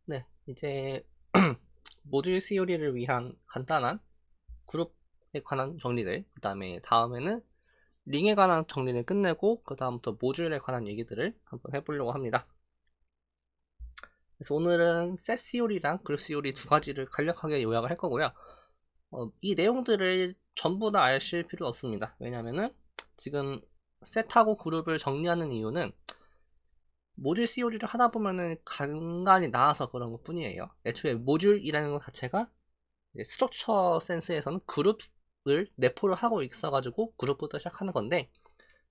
네, 이제 모듈 CO리를 위한 간단한 그룹에 관한 정리들, 그 다음에는 링에 관한 정리를 끝내고 그 다음부터 모듈에 관한 얘기들을 한번 해보려고 합니다. 그래서 오늘은 셋 CO리랑 그룹 CO리 두 가지를 간략하게 요약을 할 거고요. 이 내용들을 전부 다 아실 필요 없습니다. 왜냐면은 지금 셋하고 그룹을 정리하는 이유는 모듈 CO리를 하다 보면은 간간이 나와서 그런 것 뿐이에요. 애초에 모듈이라는 것 자체가 스트럭처 센스에서는 그룹을 내포를 하고 있어가지고 그룹부터 시작하는 건데,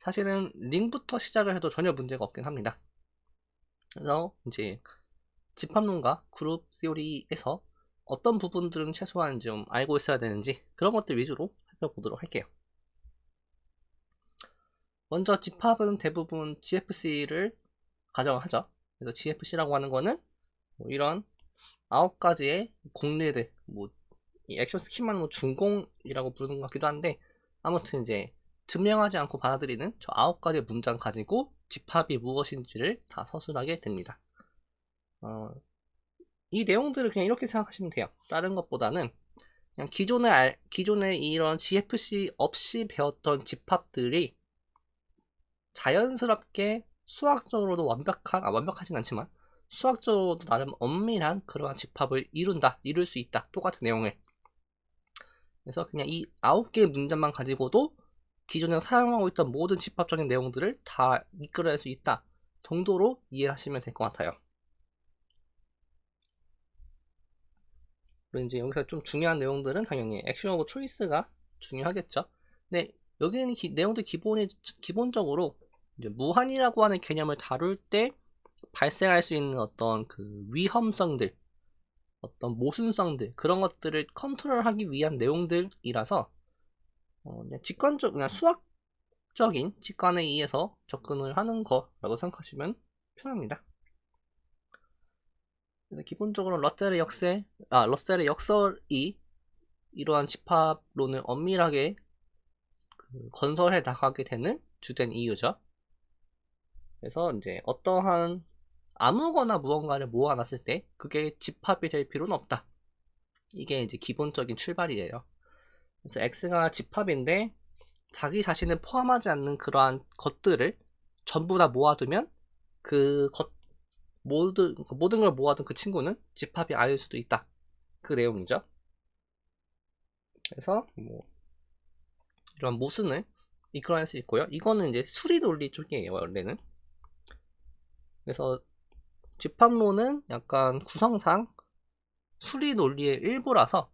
사실은 링부터 시작을 해도 전혀 문제가 없긴 합니다. 그래서 이제 집합론과 그룹 시오리에서 어떤 부분들은 최소한 좀 알고 있어야 되는지 그런 것들 위주로 살펴보도록 할게요. 먼저 집합은 대부분 GFC를 가정을 하죠. 그래서 GFC라고 하는 거는 뭐 이런 9가지의 공례들, 이 액션 스킨만 준공이라고 부르는 것 같기도 한데, 아무튼 이제 증명하지 않고 받아들이는 저 9가지의 문장 가지고 집합이 무엇인지를 다 서술하게 됩니다. 이 내용들을 그냥 이렇게 생각하시면 돼요. 다른 것보다는 그냥 기존에 이런 GFC 없이 배웠던 집합들이 자연스럽게 수학적으로도 완벽하진 않지만 수학적으로도 나름 엄밀한 그러한 집합을 이룰 수 있다. 똑같은 내용을. 그래서 그냥 이 9개의 문장만 가지고도 기존에 사용하고 있던 모든 집합적인 내용들을 다 이끌어낼 수 있다 정도로 이해하시면 될 것 같아요. 그리고 이제 여기서 좀 중요한 내용들은 당연히 액션 오브 초이스가 중요하겠죠. 근데 여기는 내용들 기본적으로 이제 무한이라고 하는 개념을 다룰 때 발생할 수 있는 어떤 그 위험성들, 어떤 모순성들, 그런 것들을 컨트롤하기 위한 내용들이라서 그냥 수학적인 직관에 의해서 접근을 하는 거라고 생각하시면 편합니다. 기본적으로 러셀의 역설이 이러한 집합론을 엄밀하게 건설해 나가게 되는 주된 이유죠. 그래서 이제 어떠한 아무거나 무언가를 모아놨을 때 그게 집합이 될 필요는 없다. 이게 이제 기본적인 출발이에요. 그래서 X가 집합인데 자기 자신을 포함하지 않는 그러한 것들을 전부 다 모아두면 모든 걸 모아둔 그 친구는 집합이 아닐 수도 있다. 그 내용이죠. 그래서 이런 모순을 이끌어낼 수 있고요. 이거는 이제 수리 논리 쪽이에요, 원래는. 그래서 집합론은 약간 구성상 수리 논리의 일부라서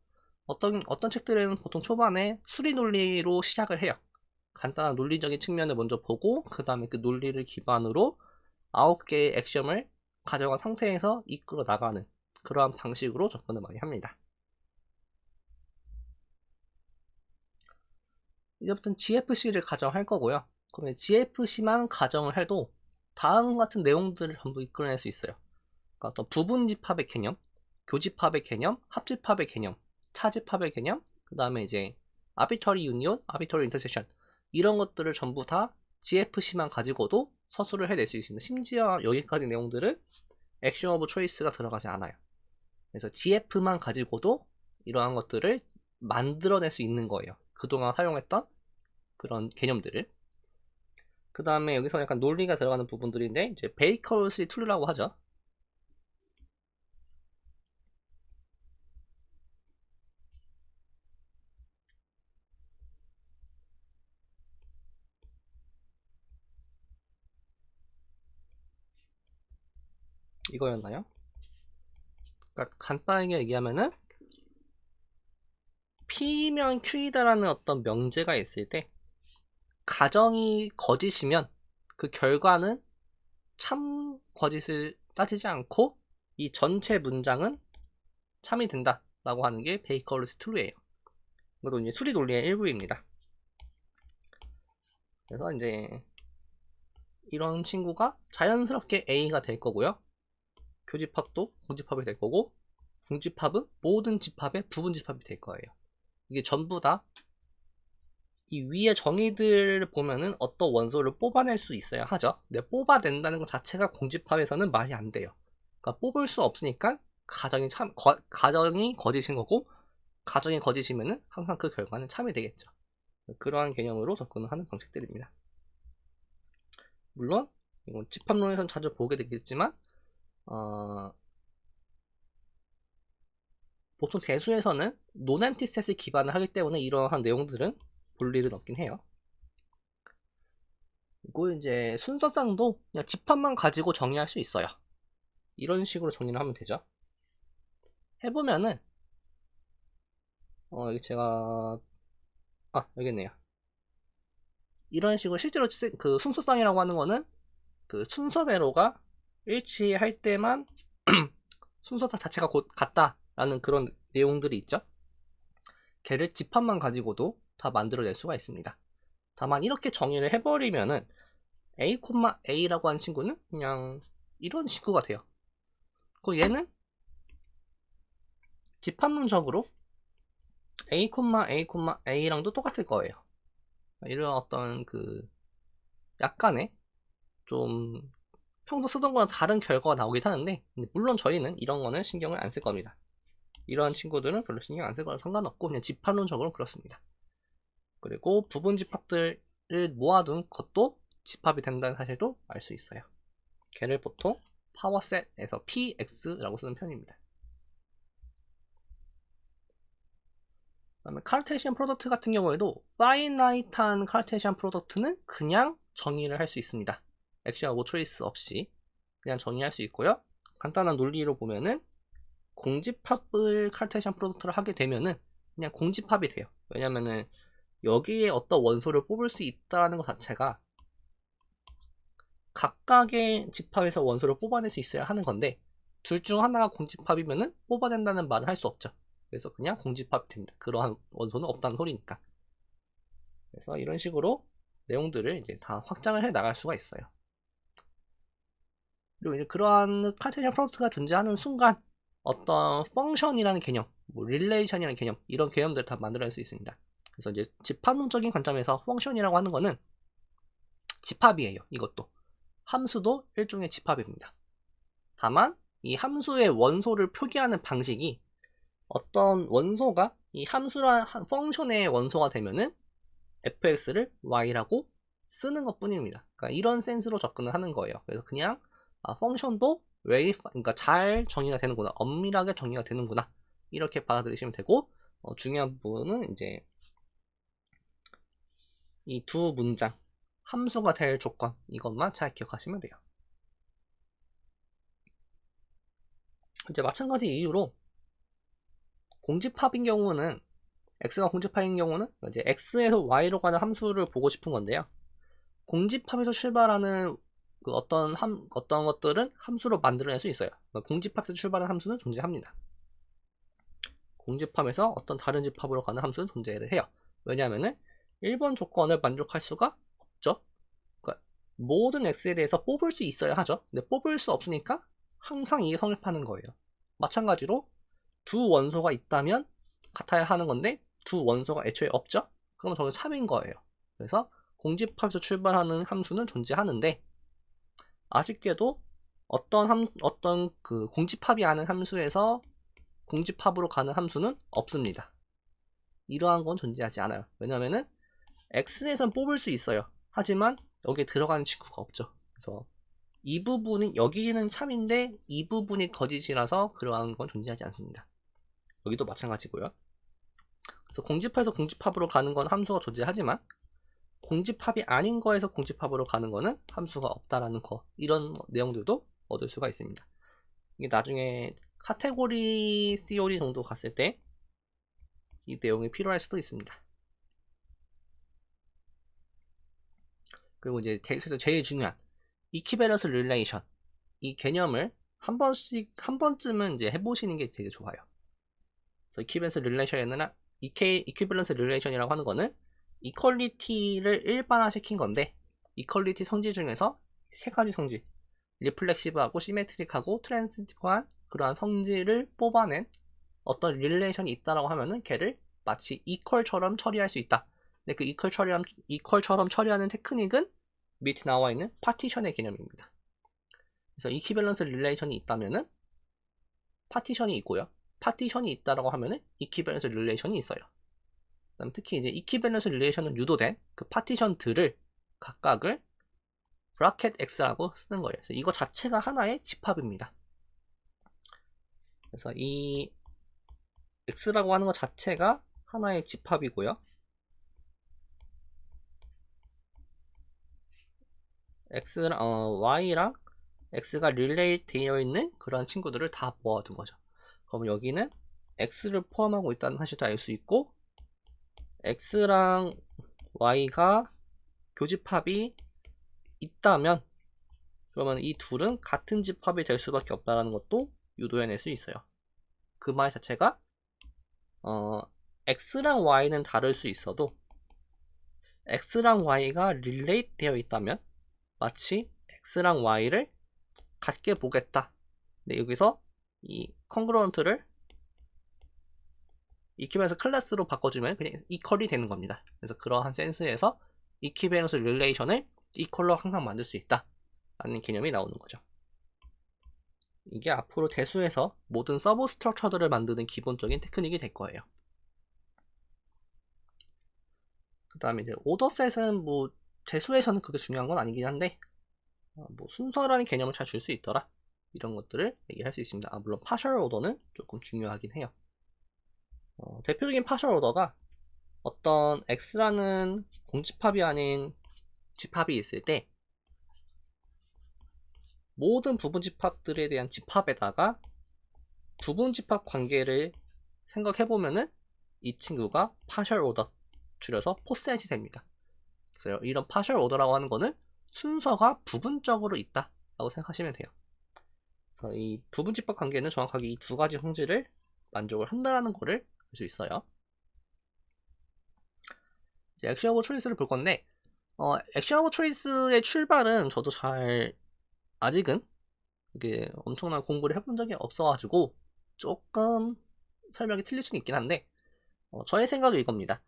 어떤 책들은 보통 초반에 수리 논리로 시작을 해요. 간단한 논리적인 측면을 먼저 보고 그 다음에 그 논리를 기반으로 9개의 액션을 가져간 상태에서 이끌어 나가는 그러한 방식으로 접근을 많이 합니다. 이제부터는 GFC를 가정할 거고요. 그러면 GFC만 가정을 해도 다음 같은 내용들을 전부 이끌어낼 수 있어요. 그러니까 어떤 부분집합의 개념, 교집합의 개념, 합집합의 개념, 차집합의 개념, 그 다음에 이제 아비터리 유니온, 아비터리 인터섹션, 이런 것들을 전부 다 GFC만 가지고도 서술을 해낼 수 있습니다. 심지어 여기까지 내용들은 액션 오브 초이스가 들어가지 않아요. 그래서 GF만 가지고도 이러한 것들을 만들어낼 수 있는 거예요. 그동안 사용했던 그런 개념들을. 그 다음에 여기서 약간 논리가 들어가는 부분들인데, 이제 베이커스 툴이라고 하죠. 이거였나요? 그러니까 간단하게 얘기하면은 P면 Q이다라는 어떤 명제가 있을 때 가정이 거짓이면 그 결과는 참 거짓을 따지지 않고 이 전체 문장은 참이 된다 라고 하는 게 베이커스 툴이에요. 이것도 이제 수리 논리의 일부입니다. 그래서 이제 이런 친구가 자연스럽게 A가 될 거고요. 교집합도 공집합이 될 거고, 공집합은 모든 집합의 부분집합이 될 거예요. 이게 전부 다 이 위에 정의들을 보면은 어떤 원소를 뽑아낼 수 있어야 하죠. 근데 뽑아낸다는 것 자체가 공집합에서는 말이 안 돼요. 그러니까 뽑을 수 없으니까 가정이 거짓인 거고, 가정이 거짓이면은 항상 그 결과는 참이 되겠죠. 그러한 개념으로 접근을 하는 방식들입니다. 물론 이건 집합론에서는 자주 보게 되겠지만 보통 대수에서는 논엠티셋을 기반을 하기 때문에 이러한 내용들은 볼 일은 없긴 해요. 그리고 이제 순서상도 그냥 집합만 가지고 정리할 수 있어요. 이런 식으로 정리를 하면 되죠. 해보면은 이게 제가 여기 있네요. 이런 식으로 실제로 그 순서상이라고 하는 거는 그 순서대로가 일치할 때만 순서상 자체가 곧 같다라는 그런 내용들이 있죠. 걔를 집합만 가지고도 다 만들어낼 수가 있습니다. 다만 이렇게 정의를 해버리면은 a, a라고 하는 친구는 그냥 이런 친구가 돼요. 그리고 얘는 집합론적으로 a, a랑도 똑같을 거예요. 이런 어떤 그 약간의 좀 평소 쓰던 거랑 다른 결과가 나오긴 하는데, 물론 저희는 이런 거는 신경을 안 쓸 겁니다. 이러한 친구들은 별로 신경 안 쓸 거랑 상관없고 그냥 집합론적으로 그렇습니다. 그리고 부분 집합들을 모아둔 것도 집합이 된다는 사실도 알 수 있어요. 걔를 보통 파워셋에서 px라고 쓰는 편입니다. 그다음에 카르테시안 프로덕트 같은 경우에도 파이나이트한 카르테시안 프로덕트는 그냥 정의를 할 수 있습니다. 액션하고 트레이스 없이 그냥 정의할 수 있고요. 간단한 논리로 보면은 공집합을 카르테시안 프로덕트를 하게 되면은 그냥 공집합이 돼요. 왜냐면은 여기에 어떤 원소를 뽑을 수 있다는 것 자체가 각각의 집합에서 원소를 뽑아낼 수 있어야 하는 건데, 둘 중 하나가 공집합이면은 뽑아낸다는 말을 할 수 없죠. 그래서 그냥 공집합이 됩니다. 그러한 원소는 없다는 소리니까. 그래서 이런 식으로 내용들을 이제 다 확장을 해 나갈 수가 있어요. 그리고 이제 그러한 카르테시안 프로덕트가 존재하는 순간 어떤 펑션이라는 개념, 뭐 릴레이션이라는 개념, 이런 개념들을 다 만들어낼 수 있습니다. 그래서 이제 집합론적인 관점에서 펑션이라고 하는 거는 집합이에요. 이것도 함수도 일종의 집합입니다. 다만 이 함수의 원소를 표기하는 방식이 어떤 원소가 이 함수란 펑션의 원소가 되면은 fx를 y라고 쓰는 것 뿐입니다. 그러니까 이런 센스로 접근을 하는 거예요. 그래서 그냥 펑션도 그러니까 잘 정의가 되는구나, 엄밀하게 정의가 되는구나, 이렇게 받아들이시면 되고, 중요한 부분은 이제 이 두 문장, 함수가 될 조건, 이것만 잘 기억하시면 돼요. 이제 마찬가지 이유로 공집합인 경우는, x가 공집합인 경우는 이제 x에서 y로 가는 함수를 보고 싶은 건데요. 공집합에서 출발하는 그 어떤 것들은 함수로 만들어낼 수 있어요. 그러니까 공집합에서 출발하는 함수는 존재합니다. 공집합에서 어떤 다른 집합으로 가는 함수는 존재를 해요. 왜냐하면은 1번 조건을 만족할 수가 없죠. 그러니까 모든 x에 대해서 뽑을 수 있어야 하죠. 근데 뽑을 수 없으니까 항상 이게 성립하는 거예요. 마찬가지로 두 원소가 있다면 같아야 하는 건데 두 원소가 애초에 없죠. 그러면 저는 참인 거예요. 그래서 공집합에서 출발하는 함수는 존재하는데, 아쉽게도 어떤 그 공집합이 아닌 함수에서 공집합으로 가는 함수는 없습니다. 이러한 건 존재하지 않아요. 왜냐면은 x에선 뽑을 수 있어요. 하지만 여기에 들어가는 친구가 없죠. 그래서 이 부분은, 여기는 참인데 이 부분이 거짓이라서 그러한 건 존재하지 않습니다. 여기도 마찬가지고요. 그래서 공집합에서 공집합으로 가는 건 함수가 존재하지만 공집합이 아닌 거에서 공집합으로 가는 거는 함수가 없다라는 거, 이런 내용들도 얻을 수가 있습니다. 이게 나중에 카테고리 시오리 정도 갔을 때 이 내용이 필요할 수도 있습니다. 그리고 이제 제일 중요한 이퀴밸런스 릴레이션, 이 개념을 한 번쯤은 이제 해보시는 게 되게 좋아요. 그래서 이퀴밸런스 릴레이션이라고 하는 거는 이퀄리티를 일반화시킨 건데, 이퀄리티 성질 중에서 세 가지 성질, 리플렉시브하고 시메트릭하고 트랜지티브한 그러한 성질을 뽑아낸 어떤 릴레이션이 있다라고 하면은 걔를 마치 이퀄처럼 처리할 수 있다. 근데 그 이퀄처럼 처리하는 테크닉은 밑에 나와 있는 파티션의 개념입니다. 그래서 이퀴밸런스 릴레이션이 있다면은 파티션이 있고요. 파티션이 있다라고 하면은 이퀴밸런스 릴레이션이 있어요. 그다음 특히 이제 이퀴밸런스 릴레이션은 유도된 그 파티션들을 각각을 브라켓 X라고 쓰는 거예요. 그래서 이거 자체가 하나의 집합입니다. 그래서 이 X라고 하는 것 자체가 하나의 집합이고요. Y랑 X가 릴레이 되어 있는 그런 친구들을 다 모아둔 거죠. 그럼 여기는 X를 포함하고 있다는 사실도 알 수 있고, X랑 Y가 교집합이 있다면, 그러면 이 둘은 같은 집합이 될 수밖에 없다는 것도 유도해낼 수 있어요. 그 말 자체가 X랑 Y는 다를 수 있어도 X랑 Y가 릴레이트 되어 있다면 마치 X랑 Y를 같게 보겠다. 근데 여기서 이 컨그루언트를 이퀴밸런스 클래스로 바꿔주면 그냥 이퀄이 되는 겁니다. 그래서 그러한 센스에서 이퀴밸런스 릴레이션을 이퀄로 항상 만들 수 있다 라는 개념이 나오는 거죠. 이게 앞으로 대수에서 모든 서브 스트럭처들을 만드는 기본적인 테크닉이 될 거예요. 그 다음에 이제 오더셋은 뭐 대수에서는 그게 중요한 건 아니긴 한데 뭐 순서라는 개념을 잘 줄 수 있더라, 이런 것들을 얘기할 수 있습니다. 물론 파셜 오더는 조금 중요하긴 해요. 대표적인 파셜 오더가 어떤 X라는 공집합이 아닌 집합이 있을 때 모든 부분집합들에 대한 집합에다가 부분집합 관계를 생각해보면은 이 친구가 파셜 오더, 줄여서 포셋이 됩니다. 그래서 이런 파셜 오더라고 하는 거는 순서가 부분적으로 있다 라고 생각하시면 돼요. 그래서 이 부분집합 관계는 정확하게 이 두 가지 성질을 만족을 한다라는 거를 알 수 있어요. 이제 액션 오브 초이스를 볼 건데, 액션 오브 초이스의 출발은 저도 잘 아직은 이게 엄청난 공부를 해본 적이 없어가지고 조금 설명이 틀릴 수는 있긴 한데, 저의 생각은 이겁니다.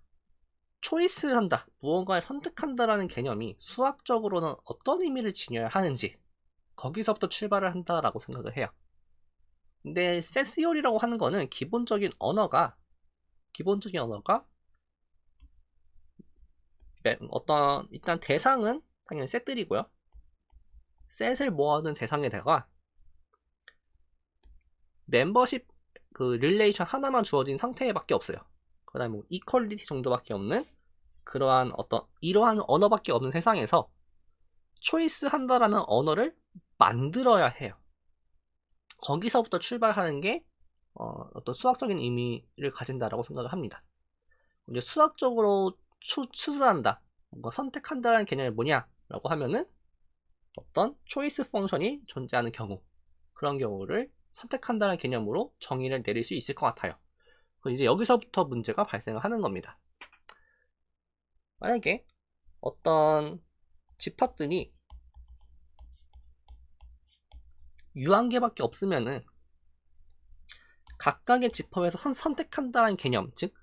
초이스 한다, 무언가를 선택한다라는 개념이 수학적으로는 어떤 의미를 지녀야 하는지 거기서부터 출발을 한다라고 생각을 해요. 근데 셋 시어리라고 하는 거는 기본적인 언어가 어떤 일단 대상은 당연히 셋들이고요. 셋을 모아둔 대상에다가 멤버십 그 릴레이션 하나만 주어진 상태밖에 없어요. 그 다음에 뭐 이퀄리티 정도밖에 없는 그러한 이러한 언어밖에 없는 세상에서 초이스 한다라는 언어를 만들어야 해요. 거기서부터 출발하는 게 어떤 수학적인 의미를 가진다라고 생각을 합니다. 이제 수학적으로 추수한다, 뭔가 선택한다라는 개념이 뭐냐라고 하면은 어떤 초이스 펑션이 존재하는 경우, 그런 경우를 선택한다는 개념으로 정의를 내릴 수 있을 것 같아요. 이제 여기서부터 문제가 발생을 하는 겁니다. 만약에 어떤 집합들이 유한계밖에 없으면은 각각의 집합에서 선택한다는 개념, 즉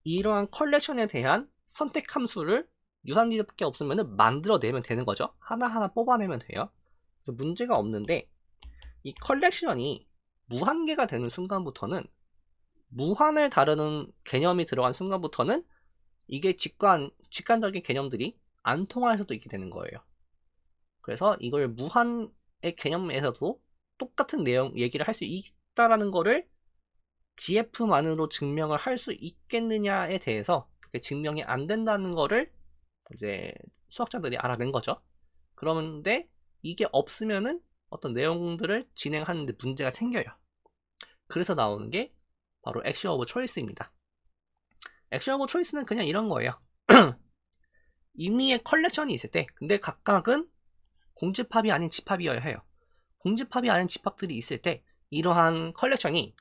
이러한 컬렉션에 대한 선택 함수를 유한계밖에 없으면 만들어내면 되는 거죠. 하나하나 뽑아내면 돼요. 그래서 문제가 없는데, 이 컬렉션이 무한계가 되는 순간부터는, 무한을 다루는 개념이 들어간 순간부터는 이게 직관적인 개념들이 안 통할 수도 있게 되는 거예요. 그래서 이걸 무한의 개념에서도 똑같은 내용 얘기를 할 수 있다라는 거를 GF만으로 증명을 할 수 있겠느냐에 대해서 그게 증명이 안 된다는 거를 이제 수학자들이 알아낸 거죠. 그런데 이게 없으면은 어떤 내용들을 진행하는데 문제가 생겨요. 그래서 나오는 게 바로 액션 오브 초이스입니다. 액션 오브 초이스는 그냥 이런 거예요. 임의의 컬렉션이 있을 때, 근데 각각은 공집합이 아닌 집합이어야 해요. 공집합이 아닌 집합들이 있을 때 이러한 컬렉션이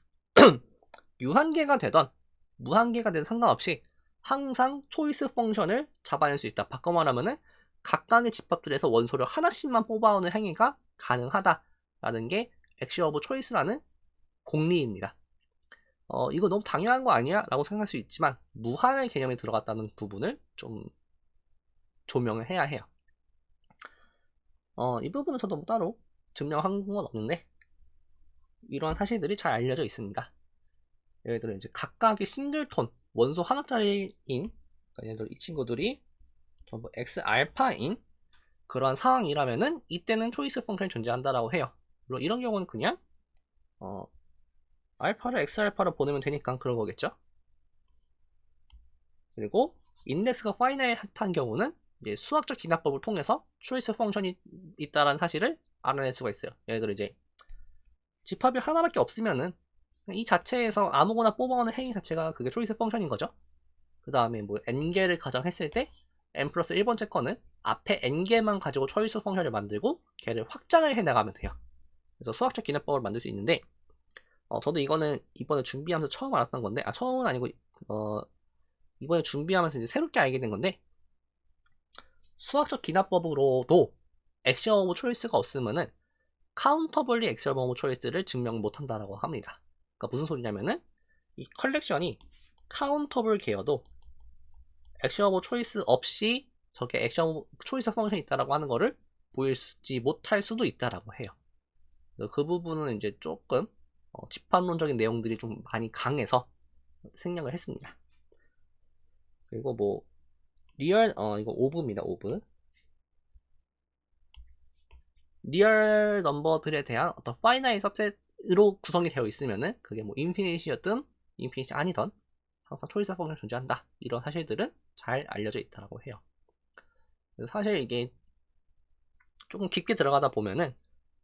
유한계가 되던 무한계가 되든 상관없이 항상 초이스 펑션을 잡아낼 수 있다. 바꿔 말하면은 각각의 집합들에서 원소를 하나씩만 뽑아오는 행위가 가능하다라는 게 액션 오브 초이스라는 공리입니다. 이거 너무 당연한 거 아니야? 라고 생각할 수 있지만 무한의 개념이 들어갔다는 부분을 좀 조명을 해야 해요. 이 부분은 저도 뭐 따로 증명한 건 없는데, 이러한 사실들이 잘 알려져 있습니다. 예를 들어 이제 각각의 싱글톤 원소 하나짜리인, 그러니까 예를 들어 이 친구들이 전부 X알파인 그러한 상황이라면은 이때는 초이스 펑션이 존재한다라고 해요. 물론 이런 경우는 그냥 알파를 X알파로 보내면 되니까 그런 거겠죠. 그리고 인덱스가 파이나이트한 경우는 이제 수학적 기납법을 통해서 초이스 펑션이 있다는 사실을 알아낼 수가 있어요. 예를 들어 이제 집합이 하나밖에 없으면은 이 자체에서 아무거나 뽑아오는 행위 자체가 그게 초이스 펑션인 거죠. 그 다음에 뭐 n개를 가정했을 때 n 플러스 1번째 거는 앞에 n개만 가지고 초이스 펑션을 만들고 걔를 확장을 해 나가면 돼요. 그래서 수학적 기납법을 만들 수 있는데 저도 이거는 이번에 준비하면서 처음 알았던 건데 처음은 아니고 이번에 준비하면서 이제 새롭게 알게 된 건데 수학적 기납법으로도 액션 오브 초이스가 없으면은 카운터블리 액션 오브 초이스를 증명 못한다라고 합니다. 그러니까 무슨 소리냐면은 이 컬렉션이 카운터블 계여도 액션 오브 초이스 없이 저게 액션 오브 초이스 펑션이 있다라고 하는 거를 보이지 못할 수도 있다라고 해요. 그 부분은 이제 조금 집합론적인 내용들이 좀 많이 강해서 생략을 했습니다. 그리고 뭐 리얼 이거 오브입니다. 오브 리얼 넘버들에 대한 어떤 파이나이 सब셋으로 구성이 되어 있으면은 그게 뭐 인피니시였든 인피니시 아니던 항상 초이스 펑션이 존재한다. 이런 사실들은 잘 알려져 있다라고 해요. 그래서 사실 이게 조금 깊게 들어가다 보면은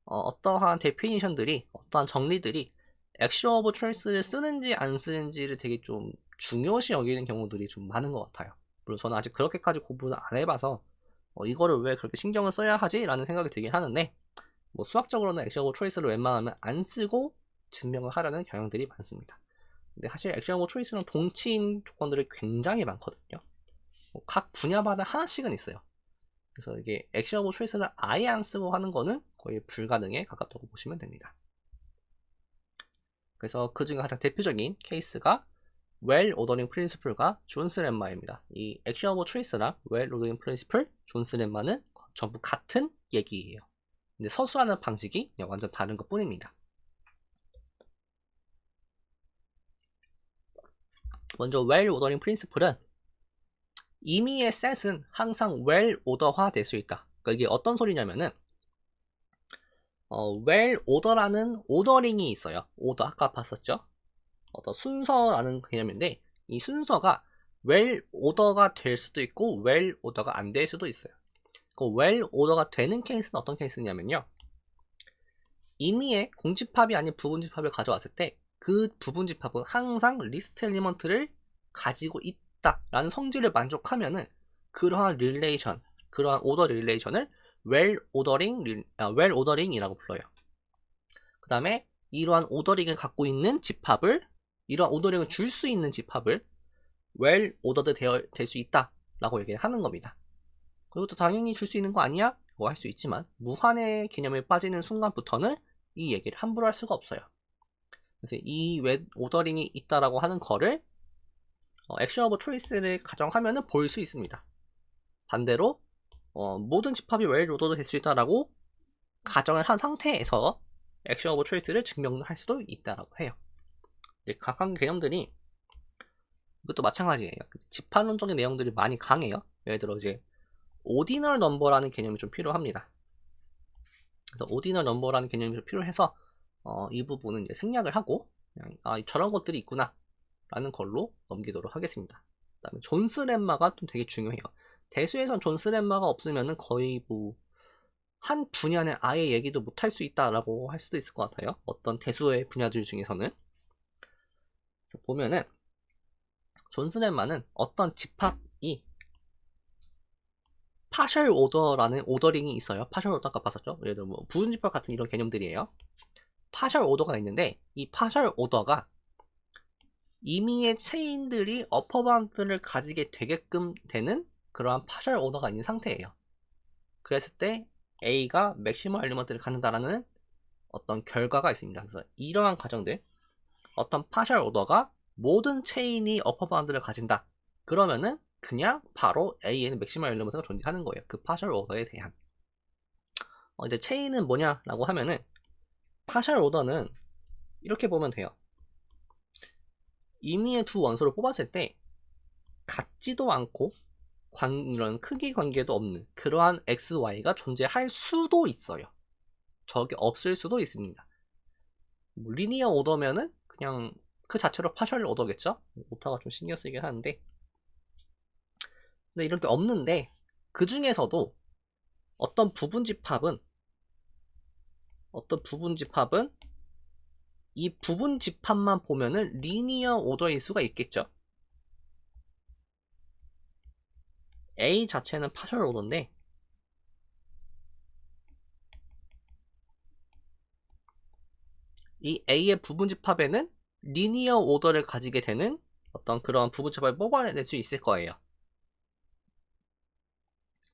어떠한 데피니션들이 어떠한 정리들이 액션 오브 초이스를 쓰는지 안 쓰는지를 되게 좀 중요시 여기는 경우들이 좀 많은 것 같아요. 물론 저는 아직 그렇게까지 공부를 안 해봐서 이거를 왜 그렇게 신경을 써야 하지? 라는 생각이 들긴 하는데 뭐 수학적으로는 액션 오브 초이스를 웬만하면 안 쓰고 증명을 하려는 경향들이 많습니다. 근데 사실 액션 오브 초이스는 동치인 조건들이 굉장히 많거든요. 각 분야마다 하나씩은 있어요. 그래서 이게 액션 오브 초이스를 아예 안 쓰고 하는 거는 거의 불가능에 가깝다고 보시면 됩니다. 그래서 그 중에 가장 대표적인 케이스가 웰 오더링 프린시플과 존스 렘마입니다. 이 액션 오브 초이스랑 웰 오더링 프린시플, 존스 렘마는 전부 같은 얘기예요. 근데 서술하는 방식이 그냥 완전 다른 것 뿐입니다. 먼저 웰 오더링 프린시플은 임의의 셋은 항상 웰 오더화 될 수 있다. 그러니까 이게 어떤 소리냐면은 웰 오더라는 오더링이 있어요. 오더 아까 봤었죠? 어떤 순서라는 개념인데 이 순서가 웰 오더가 될 수도 있고 웰 오더가 안 될 수도 있어요. 그 웰 오더가 되는 케이스는 어떤 케이스냐면요. 임의의 공집합이 아닌 부분집합을 가져왔을 때 그 부분집합은 항상 리스트 엘리먼트를 가지고 있다라는 성질을 만족하면은 그러한 릴레이션, 그러한 오더 릴레이션을 웰 오더링이라고 불러요. 그 다음에 이러한 오더링을 갖고 있는 집합을, 이러한 오더링을 줄 수 있는 집합을 웰 오더드 될 수 있다 라고 얘기를 하는 겁니다. 그리고 또 당연히 줄 수 있는 거 아니야? 뭐 할 수 있지만 무한의 개념에 빠지는 순간부터는 이 얘기를 함부로 할 수가 없어요. 그래서 이 웰 오더링이 있다라고 하는 거를 액션 오브 초이스를 가정하면은 보일 수 있습니다. 반대로 모든 집합이 웰 오더드 될 수 있다라고 가정을 한 상태에서 액션 오브 초이스를 증명할 수도 있다라고 해요. 각각 개념들이 이것도 마찬가지예요. 집합론적인 내용들이 많이 강해요. 예를 들어 이제 오디널 넘버라는 개념이 좀 필요합니다. 그래서 오디널 넘버라는 개념이 좀 필요해서 이 부분은 이제 생략을 하고 그냥 저런 것들이 있구나 라는 걸로 넘기도록 하겠습니다. 그 다음에 존스 렘마가 좀 되게 중요해요. 대수에선 존스 렘마가 없으면은 거의 뭐 한 분야는 아예 얘기도 못할 수 있다라고 할 수도 있을 것 같아요. 어떤 대수의 분야들 중에서는. 그래서 보면은 존스 렘마는 어떤 집합이 파셜 오더라는 오더링이 있어요. 파셜 오더 아까 봤었죠? 예를 들어 뭐 부분 집합 같은 이런 개념들이에요. 파셜 오더가 있는데 이 파셜 오더가 임의의 체인들이 어퍼 바운드를 가지게 되게끔 되는 그러한 파셜 오더가 있는 상태예요. 그랬을 때 A가 맥시멀 엘리먼트를 갖는다라는 어떤 결과가 있습니다. 그래서 이러한 과정들 어떤 파셜 오더가 모든 체인이 어퍼 바운드를 가진다. 그러면은 그냥 바로 A에는 맥시멀 엘리먼트가 존재하는 거예요. 그 파셜 오더에 대한. 이제 체인은 뭐냐라고 하면은 파셜 오더는 이렇게 보면 돼요. 임의의 두 원소를 뽑았을 때 같지도 않고 이런 크기 관계도 없는 그러한 x, y가 존재할 수도 있어요. 저게 없을 수도 있습니다. 뭐 리니어 오더면은 그냥 그 자체로 파셜 오더겠죠? 오타가 좀 신경 쓰이긴 하는데, 근데 이렇게 없는데 그 중에서도 어떤 부분 집합은 이 부분 집합만 보면은 리니어 오더일 수가 있겠죠. A 자체는 파셜 오더인데 이 A의 부분 집합에는 리니어 오더를 가지게 되는 어떤 그런 부분 집합을 뽑아낼 수 있을 거예요.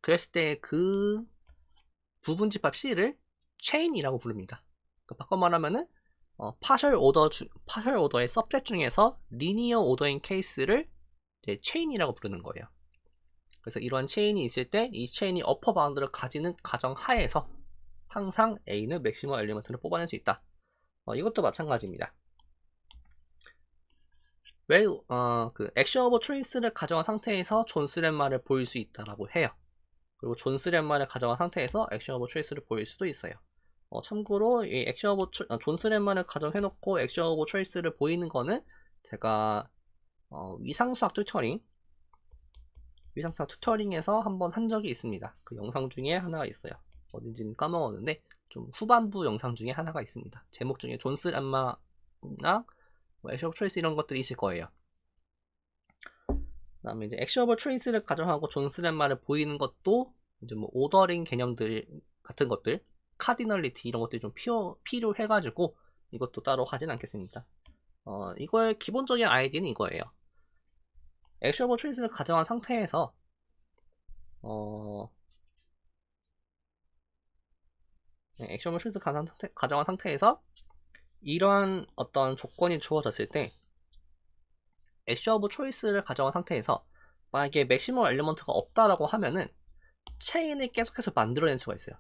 그랬을 때 그 부분 집합 C를 체인이라고 부릅니다. 바꿔 말하면은 파셜 오더의 서셋 중에서 리니어 오더인 케이스를 이제 체인이라고 부르는 거예요. 그래서 이러한 체인이 있을 때 이 체인이 어퍼 바운드를 가지는 가정 하에서 항상 A는 맥시멈 엘리먼트를 뽑아낼 수 있다. 이것도 마찬가지입니다. 그 액션 오브 초이스를 가정한 상태에서 존스렛마를 보일 수 있다라고 해요. 그리고 존스렛마를 가정한 상태에서 액션 오브 초이스를 보일 수도 있어요. 참고로 이 존스렛마를 가정해놓고 액션 오브 초이스를 보이는 거는 제가 위상수학 튜터링에서 한번 한 적이 있습니다. 그 영상 중에 하나가 있어요. 어딘지는 까먹었는데 좀 후반부 영상 중에 하나가 있습니다. 제목 중에 존스렛마나 액션 오브 초이스 이런 것들이 있을 거예요. 그 다음에 이제 액션 오브 초이스를 가정하고 존스렛마를 보이는 것도 이제 뭐 오더링 개념들 같은 것들, 카디널리티 이런 것들이 좀 필요해가지고 이것도 따로 하진 않겠습니다. 이거의 기본적인 아이디어는 이거예요. 액션 오브 초이스를 가정한 상태에서 액션 오브 초이스를 가정한 상태에서 이러한 어떤 조건이 주어졌을 때 액션 오브 초이스를 가정한 상태에서 만약에 맥시멈 엘리먼트가 없다라고 하면은 체인을 계속해서 만들어낼 수가 있어요.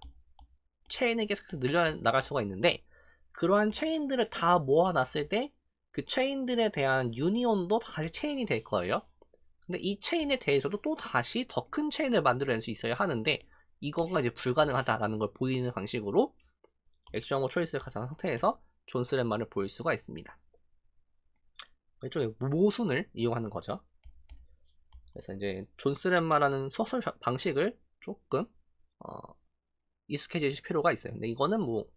체인을 계속해서 늘려나갈 수가 있는데 그러한 체인들을 다 모아놨을 때 그 체인들에 대한 유니온도 다시 체인이 될 거예요. 근데 이 체인에 대해서도 또 다시 더 큰 체인을 만들어낼 수 있어야 하는데 이거가 이제 불가능하다라는 걸 보이는 방식으로 액션 오브 초이스를 가정한 상태에서 존스렛마를 보일 수가 있습니다. 이쪽에 모순을 이용하는 거죠. 그래서 이제 존스렛마라는 소설 방식을 조금 익숙해지실 필요가 있어요. 근데 이거는 뭐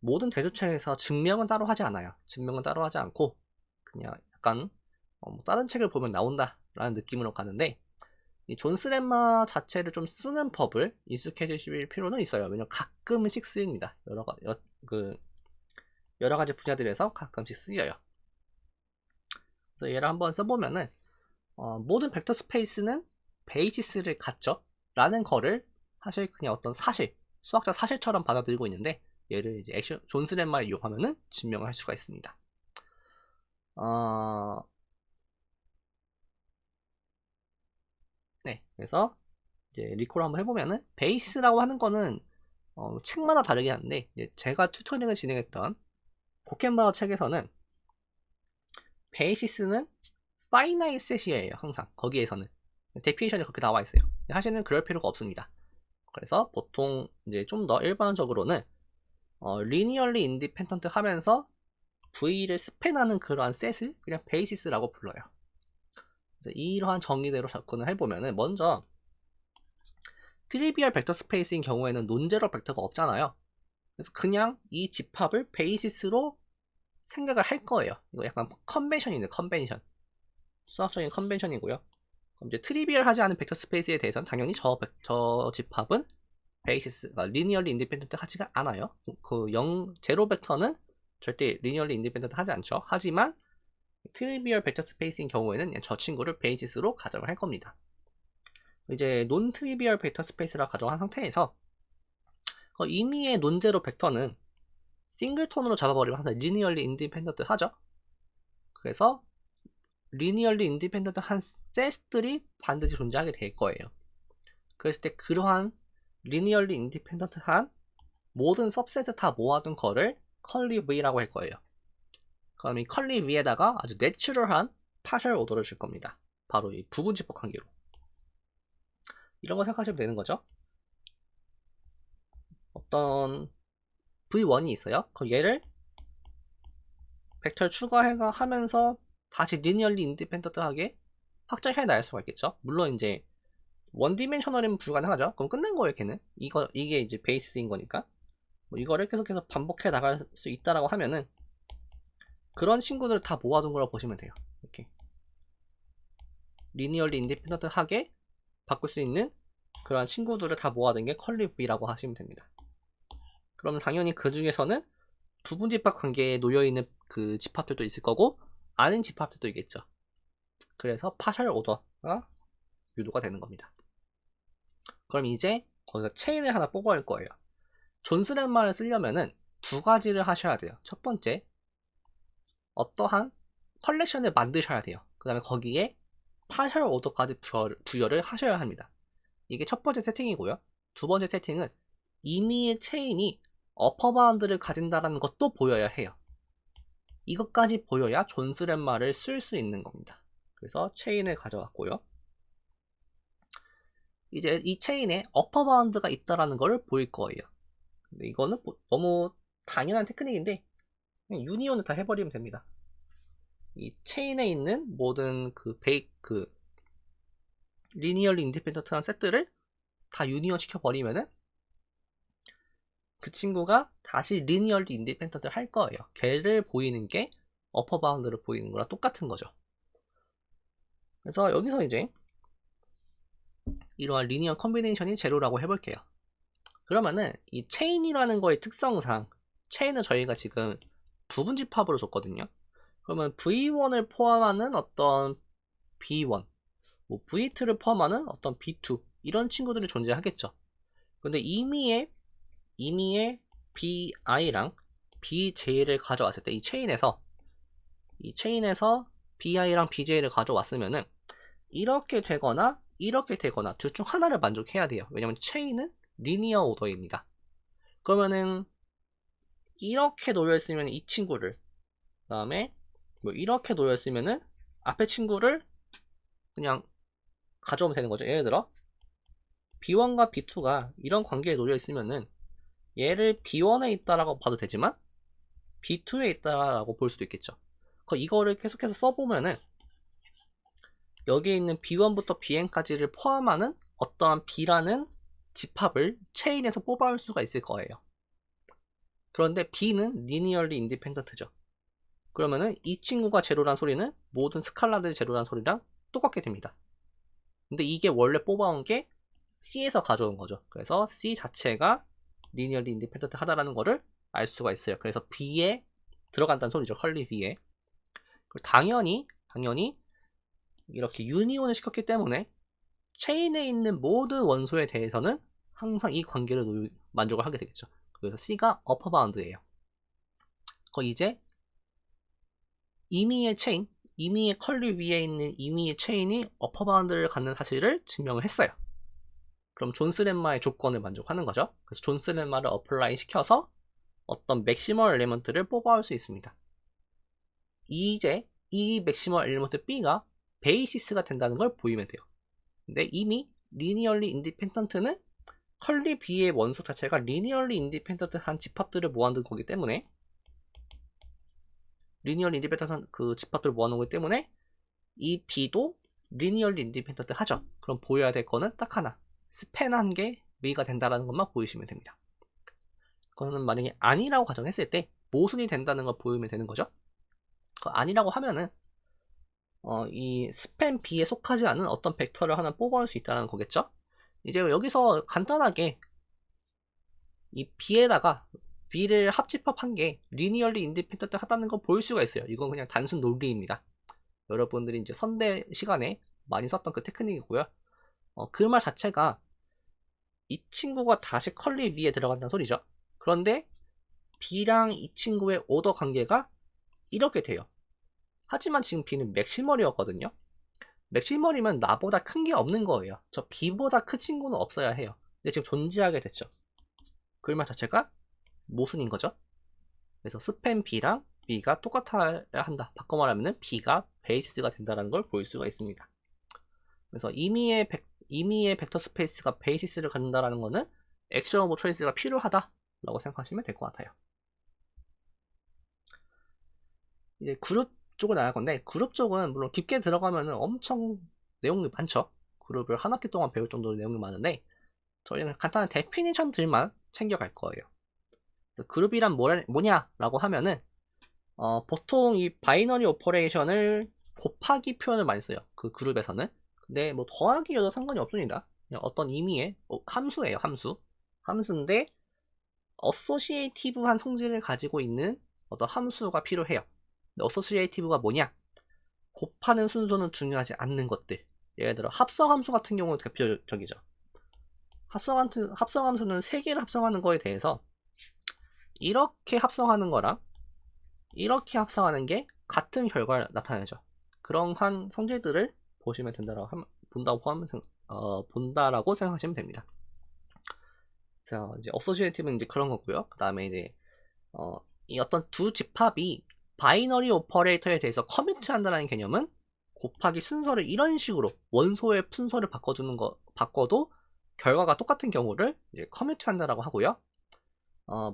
모든 대조책에서 증명은 따로 하지 않아요. 증명은 따로 하지 않고 그냥 약간 뭐 다른 책을 보면 나온다라는 느낌으로 가는데 이 존스렛마 자체를 좀 쓰는 법을 익숙해지실 필요는 있어요. 왜냐면 가끔씩 쓰입니다. 여러 가지 분야들에서 가끔씩 쓰여요. 그래서 얘를 한번 써보면은 모든 벡터 스페이스는 베이시스를 갖죠 라는 거를 사실 그냥 어떤 수학적 사실처럼 받아들이고 있는데 얘를 이제 존스렛마를 이용하면은 증명을 할 수가 있습니다. 네, 그래서 이제 리콜 한번 해보면은 베이시스라고 하는 거는 책마다 다르긴 한데 제가 튜토링을 진행했던 고켄바우 책에서는 베이시스는 파이나이트 셋이에요. 항상 거기에서는 데피니션이 그렇게 나와 있어요. 사실은 그럴 필요가 없습니다. 그래서 보통 이제 좀 더 일반적으로는 리니얼리 인디펜던트 하면서 V를 스팬하는 그러한 셋을 그냥 베이시스라고 불러요. 이러한 정의대로 접근을 해보면은 먼저 트리비얼 벡터 스페이스인 경우에는 논제로 벡터가 없잖아요. 그래서 그냥 이 집합을 베이시스로 생각을 할 거예요. 이거 약간 컨벤션이네, 컨벤션. 수학적인 컨벤션이고요. 그럼 이제 트리비얼하지 않은 벡터 스페이스에 대해서는 당연히 저 집합은 베이시스, 그러니까 리니얼리 인디펜던트 하지가 않아요. 제로 벡터는 절대 리니얼리 인디펜던트 하지 않죠. 하지만 트리비얼 벡터 스페이스인 경우에는 저 친구를 베이시스로 가정을 할 겁니다. 이제 논 트리비얼 벡터 스페이스라 가정한 상태에서 임의의 논제로 벡터는 싱글톤으로 잡아버리면 항상 리니얼리 인디펜던트 하죠. 그래서 리니얼리 인디펜던트 한 셋들이 반드시 존재하게 될 거예요. 그랬을 때 그러한 리니얼리 인디펜던트한 모든 सब셋을 다 모아둔 거를 컬리 V라고 할 거예요. 그럼 이 컬리 위에다가 아주 내추럴한 파셜 오더를 줄 겁니다. 바로 이 부분 집합 관계로. 이런 거 생각하시면 되는 거죠. 어떤 v1이 있어요. 그럼 얘를 벡터를 추가하면서 다시 리니얼리 인디펜던트하게 확장해 나갈 수가 있겠죠. 물론 이제 원 디멘셔널이면 불가능하죠. 그럼 끝낸 거예요, 걔는. 이게 이제 베이스인 거니까. 뭐 이거를 계속해서 반복해 나갈 수 있다라고 하면은 그런 친구들을 다 모아둔 거라고 보시면 돼요. 이렇게 리니얼리 인디펜던트하게 바꿀 수 있는 그런 친구들을 다 모아둔 게 컬리 V라고 하시면 됩니다. 그럼 당연히 그 중에서는 부분 집합 관계에 놓여있는 그 집합들도 있을 거고 아닌 집합들도 있겠죠. 그래서 파셜 오더가 유도가 되는 겁니다. 그럼 이제 거기서 체인을 하나 뽑아올 거예요. 존스렛마를 쓰려면은 두 가지를 하셔야 돼요. 첫 번째, 어떠한 컬렉션을 만드셔야 돼요. 그 다음에 거기에 파셜 오더까지 부여를 하셔야 합니다. 이게 첫 번째 세팅이고요. 두 번째 세팅은 이미의 체인이 어퍼 바운드를 가진다는 것도 보여야 해요. 이것까지 보여야 존스렛마를 쓸 수 있는 겁니다. 그래서 체인을 가져왔고요. 이제 이 체인에 어퍼 바운드가 있다라는 것을 보일 거예요. 근데 이거는 너무 당연한 테크닉인데 그냥 유니온을 다 해버리면 됩니다. 이 체인에 있는 모든 그 리니얼리 인디펜던트한 셋들을 다 유니온 시켜버리면은 그 친구가 다시 리니얼리 인디펜던트를 할 거예요. 걔를 보이는 게 어퍼 바운드를 보이는 거랑 똑같은 거죠. 그래서 여기서 이제 이러한 리니어 컨비네이션이 제로라고 해볼게요. 그러면은 이 체인이라는 거의 특성상 체인은 저희가 지금 부분 집합으로 줬거든요. 그러면 V1을 포함하는 어떤 B1, 뭐 V2를 포함하는 어떤 B2 이런 친구들이 존재하겠죠. 근데 이미의 BI랑 BJ를 가져왔을 때 이 체인에서 BI랑 BJ를 가져왔으면은 이렇게 되거나 둘 중 하나를 만족해야 돼요. 왜냐면 체인은 리니어 오더입니다. 그러면은 이렇게 놓여있으면 이 친구를, 그 다음에 뭐 이렇게 놓여있으면은 앞에 친구를 그냥 가져오면 되는 거죠. 예를 들어 B1과 B2가 이런 관계에 놓여있으면은 얘를 B1에 있다라고 봐도 되지만 B2에 있다라고 볼 수도 있겠죠. 이거를 계속해서 써보면은 여기에 있는 B1부터 BN까지를 포함하는 어떠한 B라는 집합을 체인에서 뽑아올 수가 있을 거예요. 그런데 B는 리니얼리 인디펜던트죠. 그러면은 이 친구가 제로란 소리는 모든 스칼라들이 제로란 소리랑 똑같게 됩니다. 근데 이게 원래 뽑아온 게 C에서 가져온 거죠. 그래서 C 자체가 리니얼리 인디펜던트 하다라는 거를 알 수가 있어요. 그래서 B에 들어간다는 소리죠. 컬리 B에. 당연히 이렇게 유니온을 시켰기 때문에 체인에 있는 모든 원소에 대해서는 항상 이 관계를 만족을 하게 되겠죠. 그래서 C가 어퍼 바운드예요. 이제 이미의 컬리 위에 있는 이미의 체인이 어퍼 바운드를 갖는 사실을 증명을 했어요. 그럼 존스렛마의 조건을 만족하는 거죠. 그래서 존스렛마를 어플라이 시켜서 어떤 맥시멀 엘리먼트를 뽑아올 수 있습니다. 이제 이 맥시멀 엘리먼트 B가 베이시스가 된다는 걸 보이면 돼요. 근데 이미 리니얼리 인디펜던트는 컬리 B의 원소 자체가 리니얼리 인디펜던트한 집합들을 모아둔 거기 때문에 리니얼리 인디펜던트한 그 집합들을 모아놓은 거기 때문에 이 B도 리니얼리 인디펜던트 하죠. 그럼 보여야 될 거는 딱 하나, 스팬한 게 V가 된다는 것만 보이시면 됩니다. 그거는 만약에 아니라고 가정했을 때 모순이 된다는 걸 보이면 되는 거죠. 아니라고 하면은 이 스팸 B에 속하지 않은 어떤 벡터를 하나 뽑아올 수 있다는 거겠죠. 이제 여기서 간단하게 이 B에다가 B를 합집합한 게 리니얼리 인디펜던트 하다는 걸 보일 수가 있어요. 이건 그냥 단순 논리입니다. 여러분들이 이제 선대 시간에 많이 썼던 그 테크닉이고요. 그 말 자체가 이 친구가 다시 컬리 B에 들어간다는 소리죠. 그런데 B랑 이 친구의 오더 관계가 이렇게 돼요. 하지만 지금 B는 맥시멀이었거든요. 맥시멀이면 나보다 큰 게 없는 거예요. 저 B보다 큰 친구는 없어야 해요. 근데 지금 존재하게 됐죠. 그 말 자체가 모순인 거죠. 그래서 스팸 B랑 B가 똑같아야 한다. 바꿔 말하면 B가 베이시스가 된다는 걸 볼 수가 있습니다. 그래서 임의의 벡터 스페이스가 베이시스를 갖는다라는 거는 액션 오브 초이스가 필요하다라고 생각하시면 될 것 같아요. 이제 그룹 쪽으로 나갈 건데, 그룹 쪽은 물론 깊게 들어가면 엄청 내용이 많죠. 그룹을 한 학기 동안 배울 정도로 내용이 많은데, 저희는 간단한 데피니션들만 챙겨갈 거예요. 그룹이란 뭐냐라고 하면은 보통 이 바이너리 오퍼레이션을 곱하기 표현을 많이 써요. 그 그룹에서는. 근데 뭐 더하기여도 상관이 없습니다. 그냥 어떤 의미의 함수예요. 함수인데 어소시에이티브한 성질을 가지고 있는 어떤 함수가 필요해요. 근데 어소시에이티브가 뭐냐? 곱하는 순서는 중요하지 않는 것들. 예를 들어 합성함수 같은 경우는 대표적이죠. 합성함수는 3개를 합성하는 거에 대해서 이렇게 합성하는 거랑 이렇게 합성하는 게 같은 결과를 나타내죠. 그러한 성질들을 보시면 본다라고 생각하시면 됩니다. 자, 이제 어소시에이티브는 이제 그런 거고요. 그 다음에 이제 이 어떤 두 집합이 바이너리 오퍼레이터에 대해서 커뮤트한다는 개념은 곱하기 순서를 이런 식으로 원소의 순서를 바꿔도 결과가 똑같은 경우를 이제 커뮤트한다라고 하고요.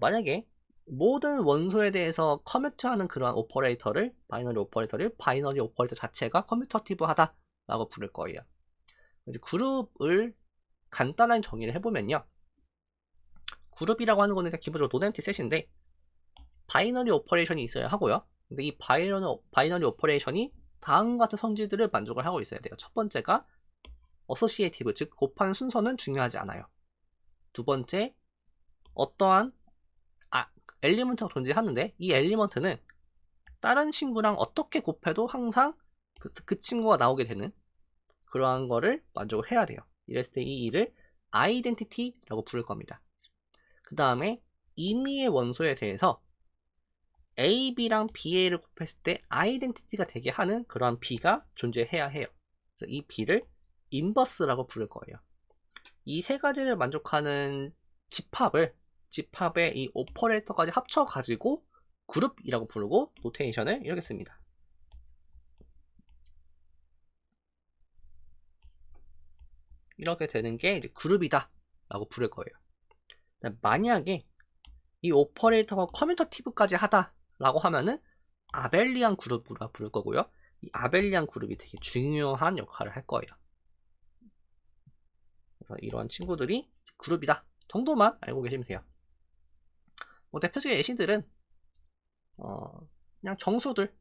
만약에 모든 원소에 대해서 커뮤트하는 그러한 바이너리 오퍼레이터 자체가 커뮤터티브하다 라고 부를 거예요. 이제 그룹을 간단한 정의를 해보면요, 그룹이라고 하는 거는 기본적으로 노nem티 셋인데 바이너리 오퍼레이션이 있어야 하고요. 근데 이 바이너리 오퍼레이션이 다음과 같은 성질들을 만족을 하고 있어야 돼요. 첫 번째가 어소시에이티브, 즉 곱하는 순서는 중요하지 않아요. 두 번째, 어떠한 엘리먼트가 존재하는데 이 엘리먼트는 다른 친구랑 어떻게 곱해도 항상 그 친구가 나오게 되는 그러한 거를 만족을 해야 돼요. 이랬을 때 이 일을 아이덴티티라고 부를 겁니다. 그 다음에 임의의 원소에 대해서 A, B랑 BA를 곱했을 때 아이덴티티가 되게 하는 그러한 B가 존재해야 해요. 그래서 이 B를 인버스라고 부를 거예요. 이 세 가지를 만족하는 집합의 이 오퍼레이터까지 합쳐가지고 그룹이라고 부르고 노테이션을 이렇게 씁니다. 이렇게 되는 게 이제 그룹이다 라고 부를 거예요. 만약에 이 오퍼레이터가 커뮤터티브까지 하다 라고 하면은 아벨리안 그룹으로 부를 거고요. 이 아벨리안 그룹이 되게 중요한 역할을 할 거예요. 그래서 이러한 친구들이 그룹이다 정도만 알고 계시면 돼요. 대표적인 예시들은 그냥 정수들,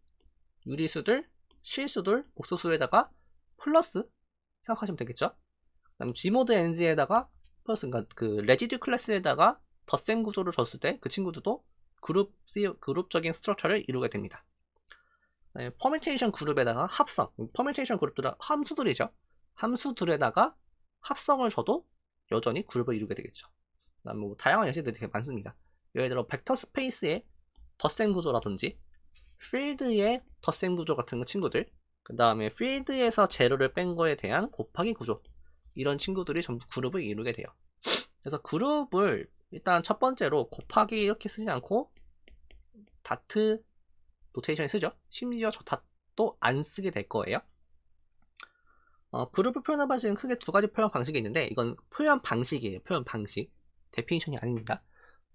유리수들, 실수들, 복소수에다가 플러스 생각하시면 되겠죠. 그다음 G모드 NG에다가 플러스, 그러니까 그 레지듀 클래스에다가 덧셈 구조를 줬을 때 그 친구들도 그룹적인 스트럭처를 이루게 됩니다. 퍼뮤테이션 그룹에다가 합성, 퍼뮤테이션 그룹들은 함수들이죠. 함수들에다가 합성을 줘도 여전히 그룹을 이루게 되겠죠. 그다음 뭐 다양한 예시들이 되게 많습니다. 예를 들어 벡터 스페이스의 덧셈 구조라든지 필드의 덧셈 구조 같은 친구들, 그 다음에 필드에서 제로를 뺀 거에 대한 곱하기 구조, 이런 친구들이 전부 그룹을 이루게 돼요. 그래서 그룹을 일단 첫 번째로 곱하기 이렇게 쓰지 않고 다트 노테이션에 쓰죠. 심지어 저 닷도 안 쓰게 될 거예요. 그룹을 표현할 방식은 크게 두 가지 표현 방식이 있는데, 이건 표현 방식이에요. 표현 방식. 데피니션이 아닙니다.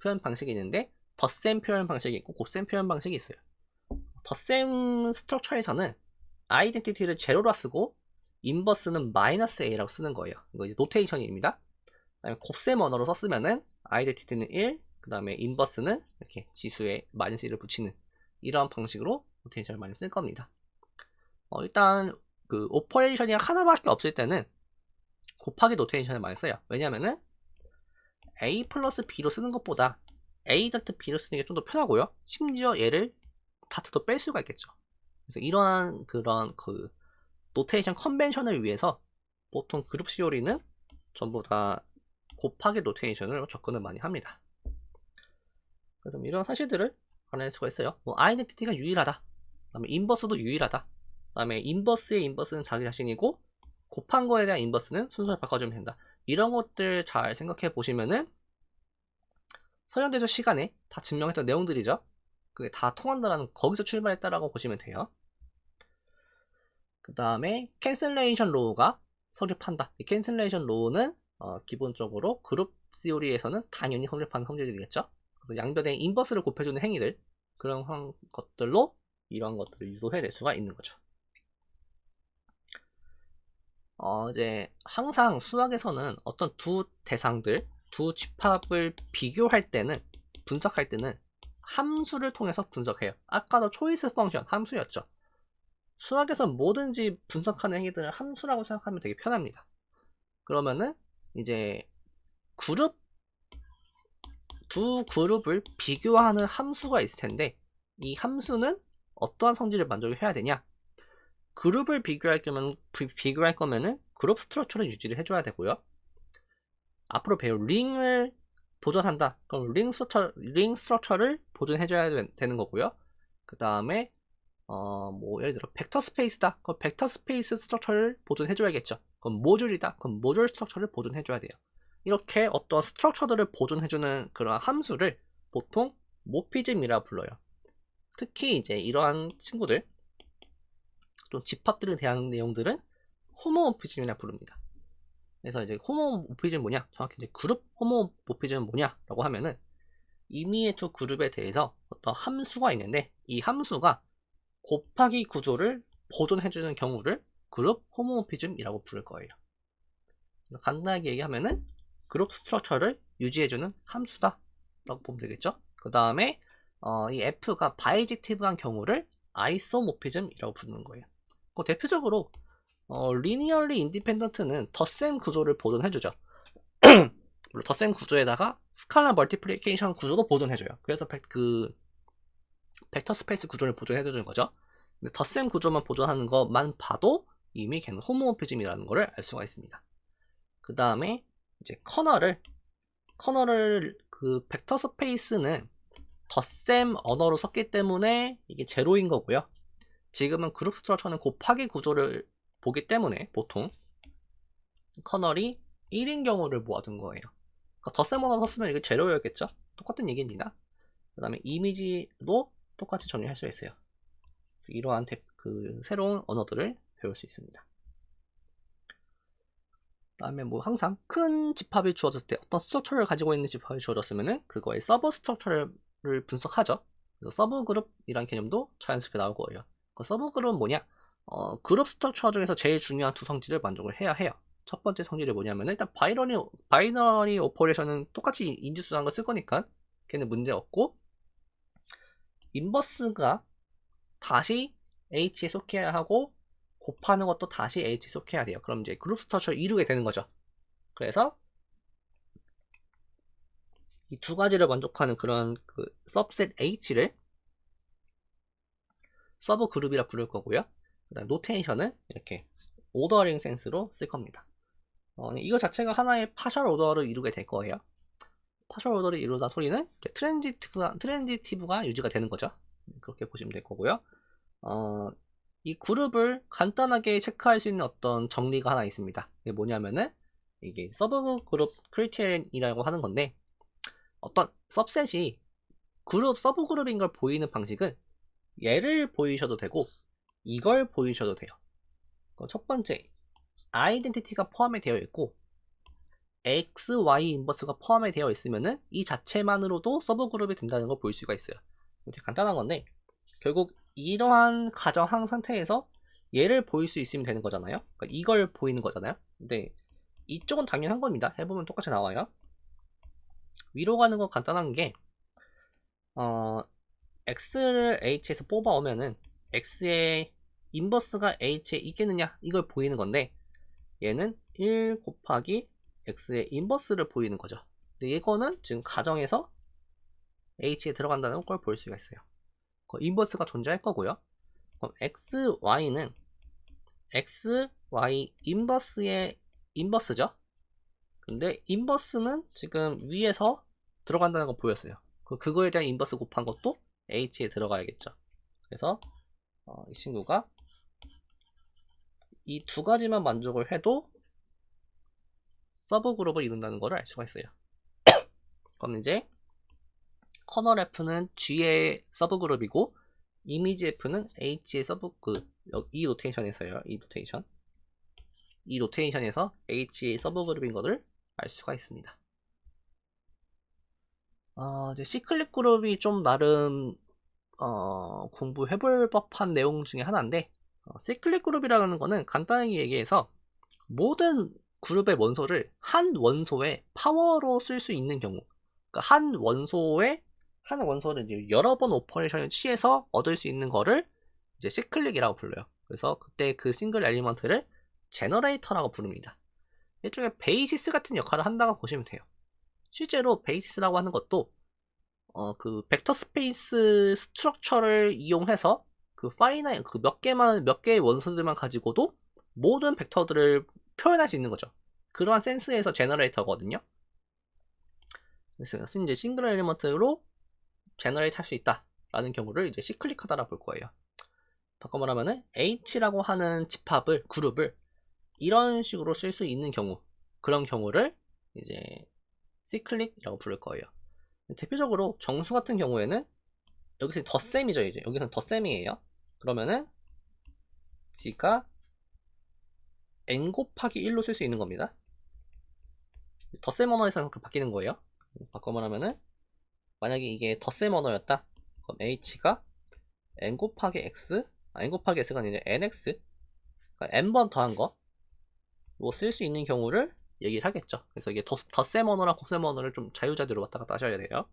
표현 방식이 있는데 덧셈 표현 방식이 있고 곱셈 표현 방식이 있어요. 덧셈 스트럭처에서는 아이덴티티를 제로라 쓰고 인버스는 마이너스 A라고 쓰는 거예요. 이거 이제 노테이션입니다. 그다음에 곱셈 언어로 썼으면은 아이덴티티는 1, 그 다음에 인버스는 이렇게 지수에 마이너스 1을 붙이는 이러한 방식으로 노테이션을 많이 쓸 겁니다. 일단 그 오퍼레이션이 하나밖에 없을 때는 곱하기 노테이션을 많이 써요. 왜냐면은 A 플러스 B로 쓰는 것보다 A 다트 B로 쓰는 게 좀 더 편하고요. 심지어 얘를 다트도 뺄 수가 있겠죠. 그래서 이러한 그런 그 노테이션 컨벤션을 위해서 보통 그룹 시오리는 전부 다 곱하기 노테이션으로 접근을 많이 합니다. 그래서 이런 사실들을 알아낼 수가 있어요. 아이덴티티가 유일하다, 그다음에 인버스도 유일하다, 그다음에 인버스의 인버스는 자기 자신이고 곱한 거에 대한 인버스는 순서를 바꿔주면 된다. 이런 것들 잘 생각해 보시면은 서양대조 시간에 다 증명했던 내용들이죠. 그게 다 통한다라는 거기서 출발했다라고 보시면 돼요. 그 다음에 캔슬레이션 로우가 성립한다. 이 캔슬레이션 로우는 기본적으로 그룹 시오리에서는 당연히 성립하는 성질들이겠죠. 그래서 양변에 인버스를 곱해주는 행위들, 그런 것들로 이러한 것들을 유도해낼 수가 있는 거죠. 이제 항상 수학에서는 어떤 두 대상들, 두 집합을 비교할 때는, 분석할 때는 함수를 통해서 분석해요. 아까도 초이스 펑션 함수였죠. 수학에서 뭐든지 분석하는 행위들을 함수라고 생각하면 되게 편합니다. 그러면은 이제 두 그룹을 비교하는 함수가 있을 텐데, 이 함수는 어떠한 성질을 만족해야 되냐? 그룹을 비교할 거면은 그룹 스트럭처를 유지를 해줘야 되고요. 앞으로 배울 링을 보존한다. 그럼 링 스트럭처를 보존해줘야 되는 거고요. 그 다음에 뭐 예를 들어 벡터 스페이스다. 그럼 벡터 스페이스 스트럭처를 보존해줘야겠죠. 그럼 모듈이다. 그럼 모듈 스트럭처를 보존해줘야 돼요. 이렇게 어떤 스트럭처들을 보존해주는 그런 함수를 보통 모피즘이라 불러요. 특히 이제 이러한 친구들, 또 집합들에 대한 내용들은 호모모피즘이라 부릅니다. 그래서 이제 호모모피즘은 뭐냐? 정확히 이제 그룹 호모모피즘은 뭐냐라고 하면은 임의의 두 그룹에 대해서 어떤 함수가 있는데, 이 함수가 곱하기 구조를 보존해주는 경우를 그룹 호모모피즘이라고 부를 거예요. 간단하게 얘기하면은 그룹 스트럭처를 유지해주는 함수다 라고 보면 되겠죠. 그 다음에 이 F가 바이젝티브한 경우를 아이소모피즘이라고 부르는 거예요. 대표적으로 리니얼리 인디펜던트는 덧셈 구조를 보존해주죠. 물론 덧셈 구조에다가 스칼라 멀티플리케이션 구조도 보존해줘요. 그래서 벡터 스페이스 구조를 보존해주는 거죠. 근데 덧셈 구조만 보존하는 것만 봐도 이미 걔는 호모모피즘이라는 것을 알 수가 있습니다. 그 다음에 이제 커널을 그 벡터 스페이스는 덧셈 언어로 썼기 때문에 이게 제로인 거고요. 지금은 그룹 스트럭처는 곱하기 구조를 보기 때문에 보통 커널이 1인 경우를 모아둔 거예요. 그러니까 덧셈 언어로 썼으면 이게 제로였겠죠? 똑같은 얘기입니다. 그 다음에 이미지도 똑같이 정리할 수 있어요. 이러한 새로운 언어들을 배울 수 있습니다. 그 다음에 뭐 항상 큰 집합이 주어졌을 때, 어떤 스트럭처를 가지고 있는 집합이 주어졌으면은 그거의 서브 스트럭처를 분석하죠. 그래서 서브 그룹이란 개념도 자연스럽게 나올 거예요. 그 서브 그룹은 뭐냐? 그룹 스트럭처 중에서 제일 중요한 두 성질을 만족을 해야 해요. 첫 번째 성질이 뭐냐면 일단 바이너리 오퍼레이션은 똑같이 인지수라는 걸 쓸 거니까 걔는 문제 없고, 인버스가 다시 H에 속해야 하고 곱하는 것도 다시 H에 속해야 돼요. 그럼 이제 그룹 스트럭처를 이루게 되는 거죠. 그래서 이 두 가지를 만족하는 그런 सब셋 H를 서브 그룹이라 부를 거고요. 그다음 노테이션은 이렇게 오더링 센스로 쓸 겁니다. 이거 자체가 하나의 파셜 오더를 이루게 될 거예요. 파셜 오더를 이루다 소리는 트랜지티브가 유지가 되는 거죠. 그렇게 보시면 될 거고요. 이 그룹을 간단하게 체크할 수 있는 어떤 정리가 하나 있습니다. 이게 뭐냐면은 이게 서브 그룹 크리테리언이라고 하는 건데, 어떤 सब셋이 서브 그룹인 걸 보이는 방식은 얘를 보이셔도 되고 이걸 보이셔도 돼요. 첫 번째, 아이덴티티가 포함이 되어 있고 X, Y 인버스가 포함이 되어 있으면은 이 자체만으로도 서브 그룹이 된다는 걸 볼 수가 있어요. 되게 간단한 건데, 결국 이러한 가정항 상태에서 얘를 보일 수 있으면 되는 거잖아요. 그러니까 이걸 보이는 거잖아요. 근데 이쪽은 당연한 겁니다. 해보면 똑같이 나와요. 위로 가는 건 간단한 게 X를 H에서 뽑아오면은 X의 인버스가 H에 있겠느냐 이걸 보이는 건데, 얘는 1 곱하기 X의 인버스를 보이는 거죠. 근데 이거는 지금 가정에서 H에 들어간다는 걸 볼 수가 있어요. 인버스가 존재할 거고요. 그럼 X, Y는 X, Y 인버스의 인버스죠. 근데 인버스는 지금 위에서 들어간다는 거 보였어요. 그거에 대한 인버스 곱한 것도 H에 들어가야겠죠. 그래서 이 친구가 이 두 가지만 만족을 해도 서브 그룹을 이룬다는 것을 알 수가 있어요. 그럼 이제 커널 F는 G의 서브그룹이고 이미지 F는 H의 서브그룹. 이 노테이션에서요. 이 노테이션에서 H의 서브그룹인 것을 알 수가 있습니다. 이제 시클릿 그룹이 좀 나름 공부해볼 법한 내용 중에 하나인데, 시클릿 그룹이라는 거는 간단하게 얘기해서 모든 그룹의 원소를 한 원소의 파워로 쓸 수 있는 경우, 그러니까 한 원소를 이제 여러 번 오퍼레이션을 취해서 얻을 수 있는 거를 이제 시클릭이라고 불러요. 그래서 그때 그 싱글 엘리먼트를 제너레이터라고 부릅니다. 일종의 베이시스 같은 역할을 한다고 보시면 돼요. 실제로 베이시스라고 하는 것도 그 벡터 스페이스 스트럭처를 이용해서 그 파이나이 그 몇 개의 원소들만 가지고도 모든 벡터들을 표현할 수 있는 거죠. 그러한 센스에서 제너레이터거든요. 그래서 이제 싱글 엘리먼트로 제너레이트 할 수 있다라는 경우를 이제 시클릭하다라 볼 거예요. 바꿔 말하면은 H라고 하는 그룹을 이런 식으로 쓸 수 있는 경우, 그런 경우를 이제 시클릭이라고 부를 거예요. 대표적으로 정수 같은 경우에는 여기서 덧셈이죠. 이제 여기서는 덧셈이에요. 그러면은 G가 n 곱하기 1로 쓸 수 있는 겁니다. 덧셈 언어에서는 그렇게 바뀌는 거예요. 바꿔 말하면은 만약에 이게 덧셈 언어였다. 그럼 H가 n 곱하기 x가 아니라 nx, 그러니까 n번 더한 거로 쓸 수 있는 경우를 얘기를 하겠죠. 그래서 이게 덧셈 언어랑 곱셈 언어를 좀 자유자재로 왔다 갔다 하셔야 돼요.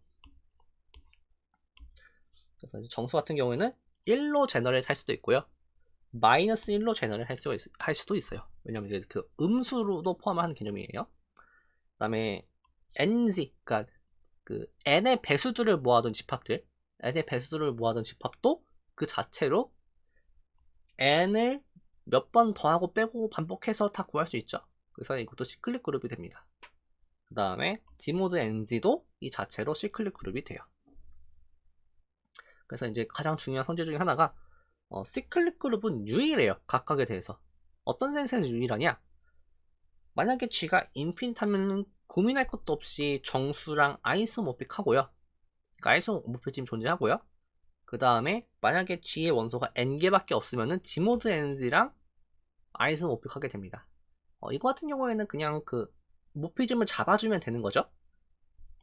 그래서 이제 정수 같은 경우에는 1로 제너레이트 할 수도 있고요. 마이너스 1로 제너레이트 할 수도 있어요. 왜냐면 이제 그 음수로도 포함하는 개념이에요. 그 다음에 nz, 그러니까 그 n의 배수들을 모아둔 집합도 그 자체로 n을 몇 번 더하고 빼고 반복해서 다 구할 수 있죠. 그래서 이것도 시클릿 그룹이 됩니다. 그 다음에 G모드 NG도 이 자체로 시클릿 그룹이 돼요. 그래서 이제 가장 중요한 성질 중에 하나가 시클릿 그룹은 유일해요. 각각에 대해서. 어떤 센스에서 유일하냐? 만약에 G가 인피니트하면 고민할 것도 없이 정수랑 아이소모픽하고요. 그러니까 아이소모피즘이 존재하고요. 그 다음에 만약에 G의 원소가 n개밖에 없으면은 G모드 NG랑 아이소모픽하게 됩니다. 이거 같은 경우에는 그냥 그 모피즘을 잡아주면 되는 거죠.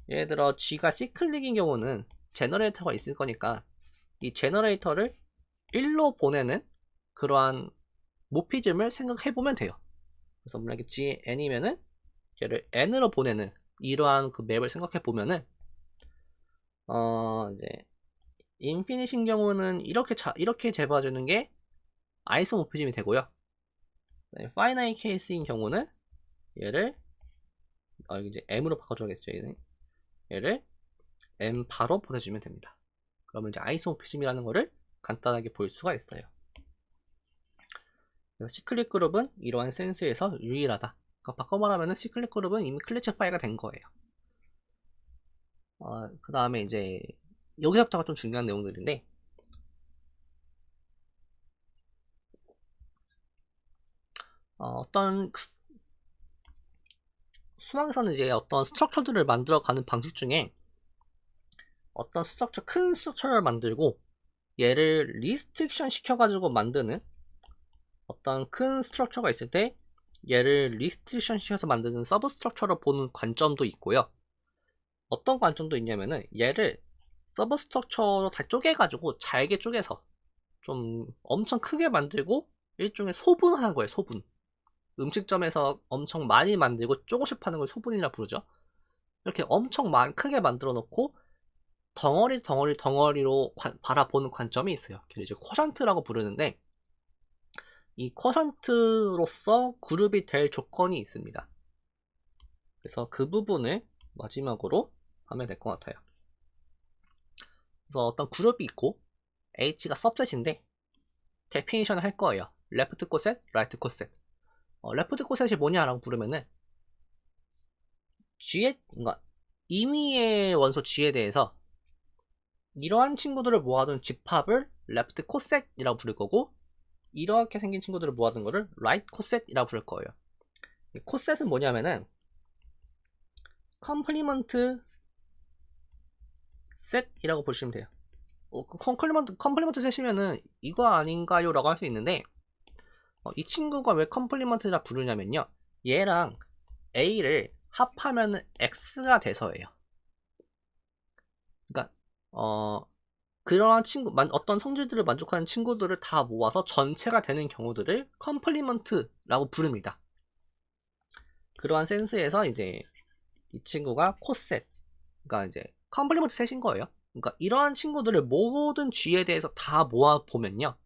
예를 들어 G가 시클릭인 경우는 제너레이터가 있을 거니까 이 제너레이터를 1로 보내는 그러한 모피즘을 생각해 보면 돼요. 그래서 만약에 G n이면은 얘를 n으로 보내는 이러한 그 맵을 생각해 보면은 이제 인피니트인 경우는 이렇게 재봐주는 게 아이소모피즘이 되고요. 파이나이트 케이스인 경우는 얘를 이제 m으로 바꿔줘야겠죠. 얘를 m 바로 보내주면 됩니다. 그러면 이제 아이소모피즘이라는 거를 간단하게 볼 수가 있어요. 그래서 시클릿 그룹은 이러한 센스에서 유일하다. 그러니까 바꿔 말하면 시클릿 그룹은 이미 클래시파이가 된 거예요. 그 다음에 이제 여기서부터가 좀 중요한 내용들인데, 어떤 수학에서는 이제 어떤 스트럭처들을 만들어가는 방식 중에 어떤 큰 스트럭처를 만들고 얘를 리스트릭션 시켜가지고 만드는 어떤 큰 스트럭처가 있을 때 얘를 리스트릭션 시켜서 만드는 서브 스트럭처를 보는 관점도 있고요. 어떤 관점도 있냐면은 얘를 서브 스트럭처로 다 쪼개가지고 잘게 쪼개서 좀 엄청 크게 만들고 일종의 소분하는 거예요. 소분. 음식점에서 엄청 많이 만들고 조금씩 파는 걸 소분이라 부르죠. 이렇게 엄청 크게 만들어 놓고 덩어리로 바라보는 관점이 있어요. 그래서 이제 쿼션트라고 부르는데, 이 쿼션트로서 그룹이 될 조건이 있습니다. 그래서 그 부분을 마지막으로 하면 될 것 같아요. 그래서 어떤 그룹이 있고 H가 सब셋인데 데피니션을 할 거예요. 레프트 코셋, 라이트 코셋. 레프트 코셋이 뭐냐라고 부르면은 그러니까 임의의 원소 G에 대해서 이러한 친구들을 모아둔 집합을 레프트 코셋이라고 부를 거고, 이렇게 생긴 친구들을 모아둔 거를 라이트 코셋이라고 부를 거예요. 코셋은 뭐냐면은 컴플리먼트 set이라고 보시면 돼요. 컴플리먼트 셋이면은 이거 아닌가요? 라고 할 수 있는데 이 친구가 왜 컴플리먼트라 부르냐면요, 얘랑 A를 합하면 X가 돼서예요. 그러니까 그러한 어떤 성질들을 만족하는 친구들을 다 모아서 전체가 되는 경우들을 컴플리먼트라고 부릅니다. 그러한 센스에서 이제 이 친구가 코셋, 그러니까 이제 컴플리먼트 셋인 거예요. 그러니까 이러한 친구들을 모든 G에 대해서 다 모아 보면요,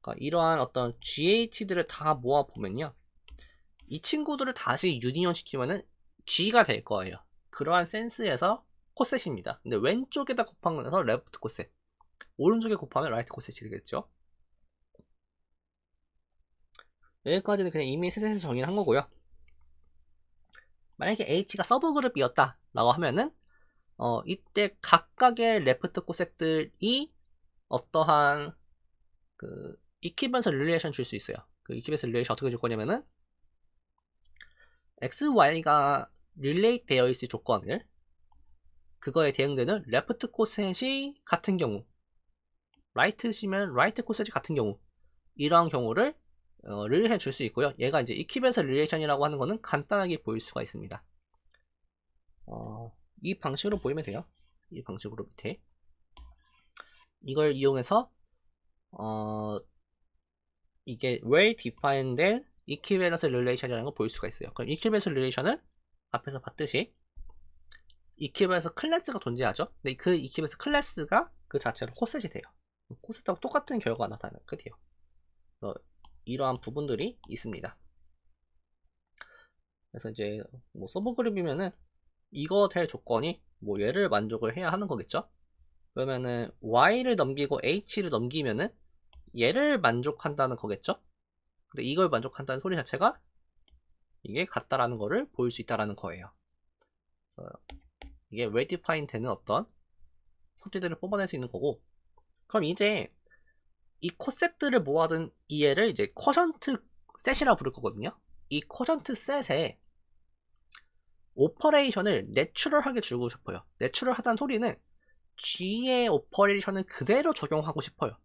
그러니까 이러한 어떤 GH들을 다 모아 보면요, 이 친구들을 다시 유니온 시키면은 G가 될 거예요. 그러한 센스에서 코셋입니다. 근데 왼쪽에다 곱한 거라서 레프트 코셋, 오른쪽에 곱하면 라이트 코셋이 되겠죠. 여기까지는 그냥 이미 셋에서 정의를 한 거고요. 만약에 H가 서브그룹이었다 라고 하면은 이때 각각의 레프트 코셋들이 어떠한 그 이퀴밸런스 릴레이션 줄 수 있어요. 그 이퀴밸런스 릴레이션 어떻게 줄 거냐면은 X, Y가 릴레이트 되어 있을 조건을, 그거에 대응되는 레프트 코셋이 같은 경우, 라이트시면 라이트 코셋이 같은 경우, 이러한 경우를 릴레이션 줄 수 있고요. 얘가 이제 이퀴밸런스 릴레이션이라고 하는 거는 간단하게 보일 수가 있습니다. 이 방식으로 보이면 돼요. 이 방식으로 밑에 이걸 이용해서 이게 well defined 된 equivalence relation이라는 걸 볼 수가 있어요. 그럼 equivalence relation은 앞에서 봤듯이 equivalence 클래스가 존재하죠. 근데 그 equivalence 클래스가 그 자체로 코셋이 돼요. 코셋하고 똑같은 결과가 나타나는 끝이에요. 이러한 부분들이 있습니다. 그래서 이제 뭐 서브그룹이면은 이거 될 조건이 뭐 얘를 만족을 해야 하는 거겠죠. 그러면은 Y를 넘기고 H를 넘기면은 얘를 만족한다는 거겠죠. 근데 이걸 만족한다는 소리 자체가 이게 같다라는 거를 보일 수 있다라는 거예요. 이게 well defined 되는 어떤 성질들을 뽑아낼 수 있는 거고, 그럼 이제 이 코셋들을 모아둔 이 애를 이제 쿼션트 셋이라고 부를 거거든요. 이 쿼션트 셋에 오퍼레이션을 내추럴하게 주고 싶어요. 내추럴하다는 소리는 G의 오퍼레이션을 그대로 적용하고 싶어요.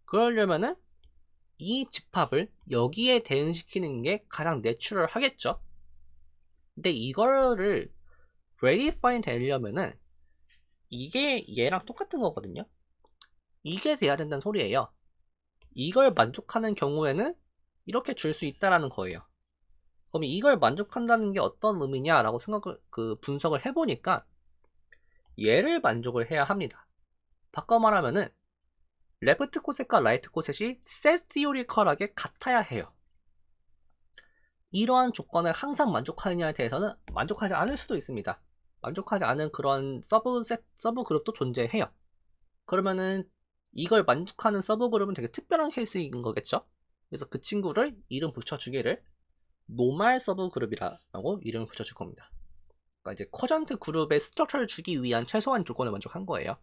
그러려면은 이 집합을 여기에 대응시키는 게 가장 내추럴하겠죠. 근데 이거를 verify 되려면은 이게 얘랑 똑같은 거거든요. 이게 돼야 된다는 소리예요. 이걸 만족하는 경우에는 이렇게 줄 수 있다라는 거예요. 그럼 이걸 만족한다는 게 어떤 의미냐라고 분석을 해보니까 얘를 만족을 해야 합니다. 바꿔 말하면은 레프트 코셋과 라이트 코셋이 셋 티오리컬하게 같아야 해요. 이러한 조건을 항상 만족하느냐에 대해서는 만족하지 않을 수도 있습니다. 만족하지 않은 그런 서브 그룹도 존재해요. 그러면은 이걸 만족하는 서브 그룹은 되게 특별한 케이스인 거겠죠. 그래서 그 친구를 이름 붙여주기를 노말 서브 그룹이라고 이름을 붙여줄 겁니다. 그러니까 이제 쿼전트 그룹의 스트럭처를 주기 위한 최소한 조건을 만족한 거예요.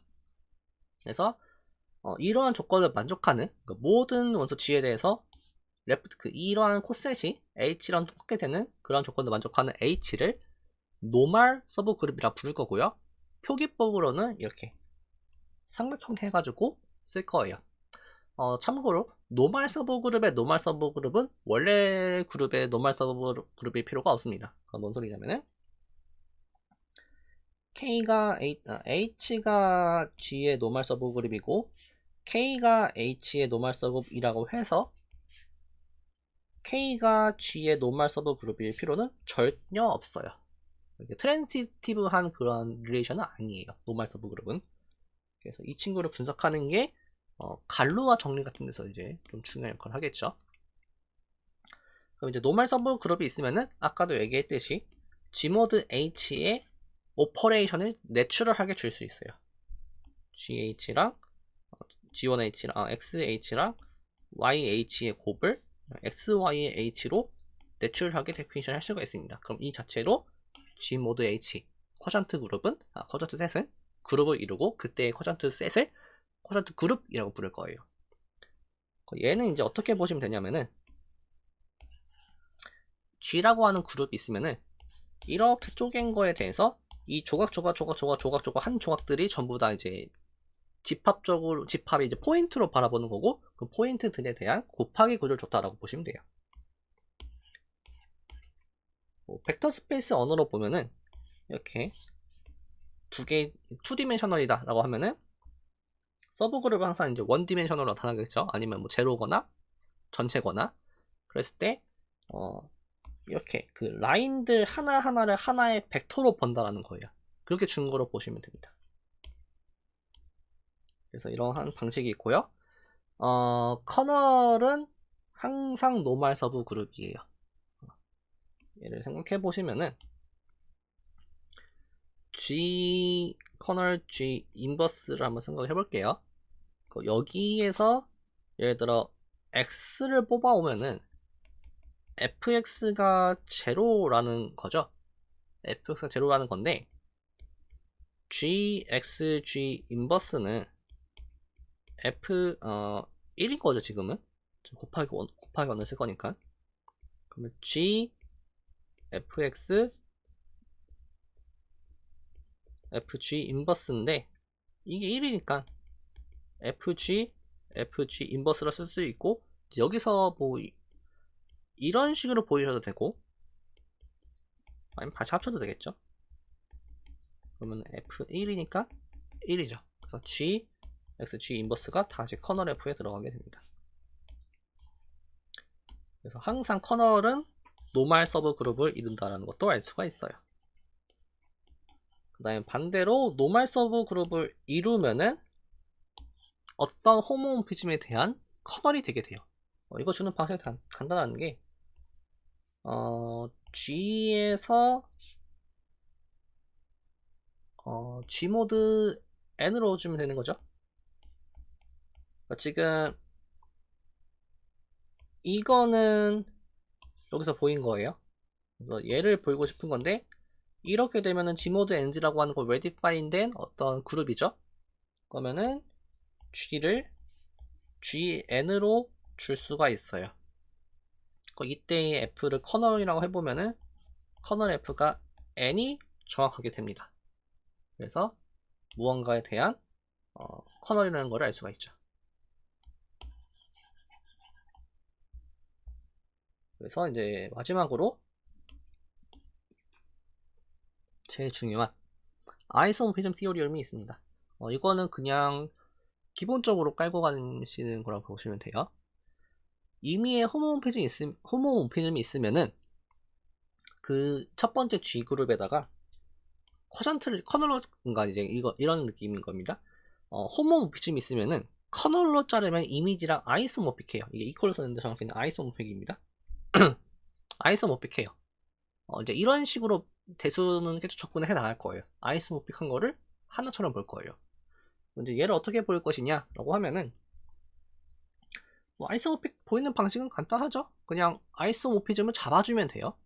그래서 이러한 조건을 만족하는 모든 원소 G에 대해서 이러한 코셋이 H랑 똑같게 되는 그런 조건을 만족하는 H를 노말 서브 그룹이라 부를 거고요. 표기법으로는 이렇게 삼각형 해가지고 쓸 거예요. 참고로 노말 서브 그룹의 노말 서브 그룹은 원래 그룹의 노말 서브 그룹일 필요가 없습니다. 뭔 소리냐면은 H가 G의 노말 서브 그룹이고 K가 H의 노말 서브 그룹이라고 해서 K가 G의 노말 서브 그룹일 필요는 전혀 없어요. 트랜시티브한 그런 릴레이션은 아니에요. 노말 서브 그룹은. 그래서 이 친구를 분석하는 게 갈루와 정리 같은 데서 이제 좀 중요한 역할을 하겠죠. 그럼 이제 노말 서브 그룹이 있으면은 아까도 얘기했듯이 G모드 H의 오퍼레이션을 내추럴하게 줄 수 있어요. GH랑 G1H랑 XH랑 YH의 곱을 XY의 H로 내추럴하게 데피니션 할 수가 있습니다. 그럼 이 자체로 G모드 H 쿼션트 그룹은 쿼션트 셋은 그룹을 이루고 그때의 쿼션트 셋을 쿼션트 그룹이라고 부를 거예요. 얘는 이제 어떻게 보시면 되냐면은 G라고 하는 그룹이 있으면은 이렇게 쪼갠 거에 대해서 이 조각 한 조각들이 전부 다 이제 집합이 이제 포인트로 바라보는 거고, 그 포인트들에 대한 곱하기 구조를 줬다라고 보시면 돼요. 벡터 스페이스 언어로 보면은 이렇게 두 개 2디멘셔널이다 라고 하면은 서브 그룹은 항상 이제 1디멘셔널로 나타나겠죠. 아니면 뭐 제로거나 전체거나. 그랬을 때 이렇게 그 라인들 하나하나를 하나의 벡터로 번다라는 거예요. 그렇게 준 거로 보시면 됩니다. 그래서 이러한 방식이 있고요. 커널은 항상 노멀 서브 그룹이에요. 얘를 생각해 보시면은 G 커널 G 인버스를 한번 생각해 볼게요. 여기에서 예를 들어 X를 뽑아 오면은 fx가 제로라는 거죠. fx가 제로라는 건데 gxg 인버스는 f 1인 거죠. 지금은 곱하기 1을 쓸 거니까. 그러면 g fx fg 인버스인데 이게 1이니까 fg 인버스라 쓸 수 있고, 여기서 뭐 이런 식으로 보이셔도 되고 아니면 다시 합쳐도 되겠죠. 그러면 f1이니까 1이죠. 그래서 g xg 인버스가 다시 커널 f에 들어가게 됩니다. 그래서 항상 커널은 노멀 서브 그룹을 이룬다는 것도 알 수가 있어요. 그 다음에 반대로 노멀 서브 그룹을 이루면은 어떤 호모모피즘에 대한 커널이 되게 돼요. 이거 주는 방식이 간단한 게 G에서 G모드 N으로 주면 되는 거죠. 지금 이거는 여기서 보인 거예요. 그래서 얘를 보이고 싶은 건데, 이렇게 되면은 G모드 NG라고 하는 거 redefine 된 어떤 그룹이죠. 그러면은 G를 GN으로 줄 수가 있어요. 이때의 F를 커널이라고 해보면은 커널 F가 N이 정확하게 됩니다. 그래서 무언가에 대한 커널이라는 걸 알 수가 있죠. 그래서 이제 마지막으로 제일 중요한 아이소모피즘 티오리움이 있습니다. 이거는 그냥 기본적으로 깔고 가시는 거라고 보시면 돼요. 임의의 호모모피즘이 있으면은 그 첫 번째 G 그룹에다가 커널러가 이제 이런 느낌인 겁니다. 호모모피즘이 있으면은 커널로 자르면 이미지랑 아이소모픽해요. 이게 이퀄로 썼는데 정확히는 아이소모픽입니다. 아이소모픽해요. 이제 이런 식으로 대수는 계속 접근을 해 나갈 거예요. 아이소모픽한 거를 하나처럼 볼 거예요. 이제 얘를 어떻게 볼 것이냐라고 하면은 아이소모픽 보이는 방식은 간단하죠. 그냥 아이소모피즘을 잡아주면 돼요.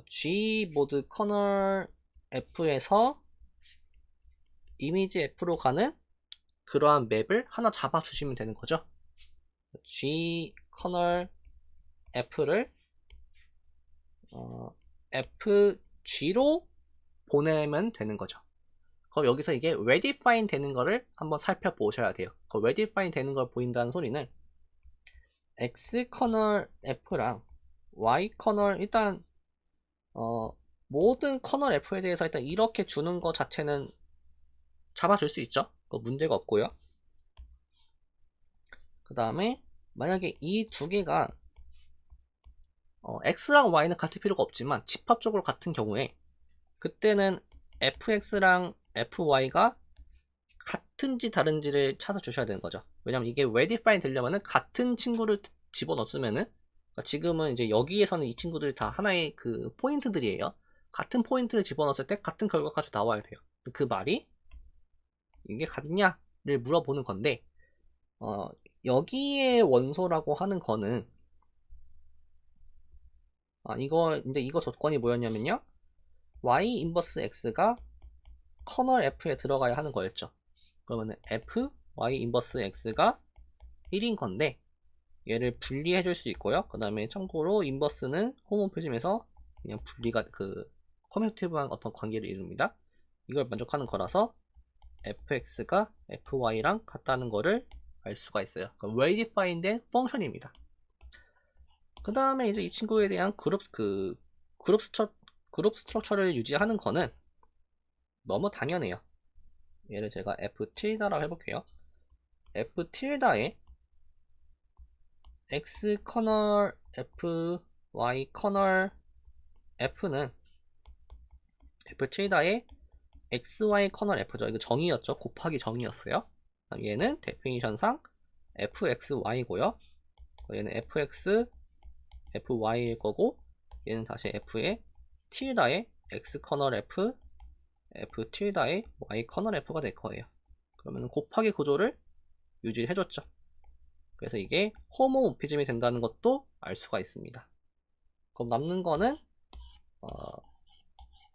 G 모드 커널 F에서 이미지 F로 가는 그러한 맵을 하나 잡아주시면 되는 거죠. G 커널 F를 FG로 보내면 되는 거죠. 그럼 여기서 이게 redefine 되는 거를 한번 살펴보셔야 돼요. 그 redefine 되는 걸 보인다는 소리는 X 커널 F랑 Y 커널, 일단 모든 커널 F에 대해서 일단 이렇게 주는 거 자체는 잡아줄 수 있죠. 그 문제가 없고요. 그 다음에 만약에 이 두 개가 X랑 Y는 같을 필요가 없지만 집합적으로 같은 경우에 그때는 fx랑 fy가 같은지 다른지를 찾아주셔야 되는 거죠. 왜냐면 이게 redefine 되려면은 같은 친구를 집어넣으면은, 그러니까 지금은 이제 여기에서는 이 친구들이 다 하나의 그 포인트들이에요. 같은 포인트를 집어넣었을 때 같은 결과가 나와야 돼요. 그 말이 이게 같냐를 물어보는 건데, 여기에 원소라고 하는 거는 이거 조건이 뭐였냐면요, y 인버스 x가 커널 f에 들어가야 하는 거였죠. 그러면 f y 인버스 x가 1인 건데 얘를 분리해 줄 수 있고요. 그 다음에 참고로 인버스는 호모표즘에서 그냥 분리가 커뮤니티브한 어떤 관계를 이룹니다. 이걸 만족하는 거라서 fx가 fy랑 같다는 거를 알 수가 있어요. 그러니까 well-defined 펑션입니다. 그 다음에 이제 이 친구에 대한 그룹 스트럭처를 유지하는 거는 너무 당연해요. 얘를 제가 f 틸다라고 해볼게요. f 틸다에 x 커널 f, y 커널 f는 f 틸다에 xy 커널 f죠. 이거 정의였죠. 곱하기 정의였어요. 얘는 데피니션상 fxy고요. 얘는 fx, fy일 거고, 얘는 다시 f의 틸다의 x 커널 f, f 틸다의 y 커널 f가 될 거예요. 그러면 곱하기 구조를 유지해줬죠. 그래서 이게 호모모피즘이 된다는 것도 알 수가 있습니다. 그럼 남는 거는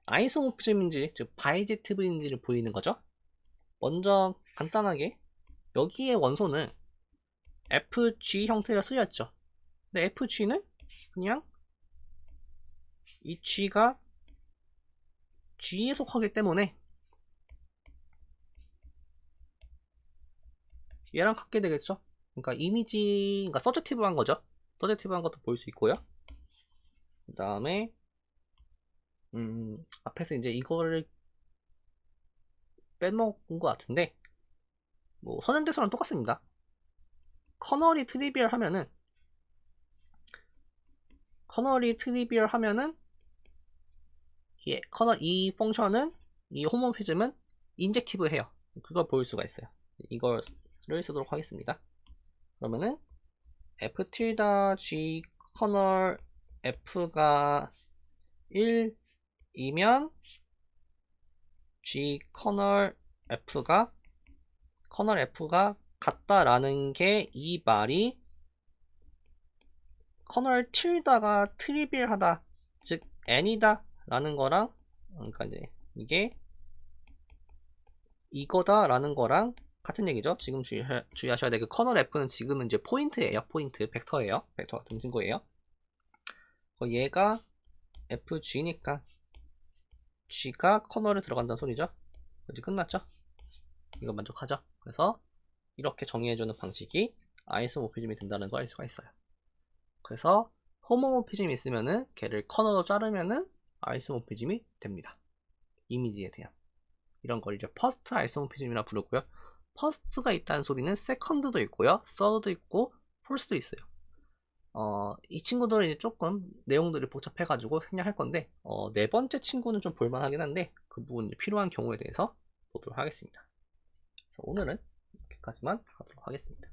아이소모피즘인지 즉 바이제티브인지를 보이는 거죠. 먼저 간단하게 여기에 원소는 FG 형태로 쓰였죠. 근데 FG는 그냥 이 G가 G에 속하기 때문에 얘랑 같게 되겠죠. 그러니까 이미지, 그러니까 서제티브한 거죠. 서제티브한 것도 볼 수 있고요. 그 다음에 앞에서 이제 이거를 빼먹은 것 같은데 뭐 선행대수랑 똑같습니다. 커널이 트리비얼 하면은 예, 커널 이 펑션은 이 호모피즘은 인젝티브해요. 그걸 보일 수가 있어요. 이거를 쓰도록 하겠습니다. 그러면은 f 틸다 g 커널 f가 1이면 g 커널 f가 같다라는 게 이 말이 커널 틸다가 트리비얼하다, 즉 n이다 라는 거랑, 그러니까 이제 이게 이거다 라는 거랑 같은 얘기죠. 지금 주의하셔야 될 그 커널 f는 지금은 이제 포인트예요. 포인트 벡터예요. 벡터 같은 친구예요. 얘가 fg니까 g가 커널에 들어간다는 소리죠. 이제 끝났죠. 이거 만족하죠. 그래서 이렇게 정의해주는 방식이 아이소모피즘이 된다는 걸 알 수가 있어요. 그래서 호모모피즘이 있으면은 걔를 커널로 자르면은 아이소모피즘이 됩니다. 이미지에 대한 이런 걸 이제 퍼스트 아이소모피즘이라 부르고요. 퍼스트가 있다는 소리는 세컨드도 있고요, 서드도 있고, 폴스도 있어요. 이 친구들은 이제 조금 내용들이 복잡해가지고 생략할 건데, 네 번째 친구는 좀 볼만하긴 한데 그 부분 필요한 경우에 대해서 보도록 하겠습니다. 오늘은 이렇게까지만 하도록 하겠습니다.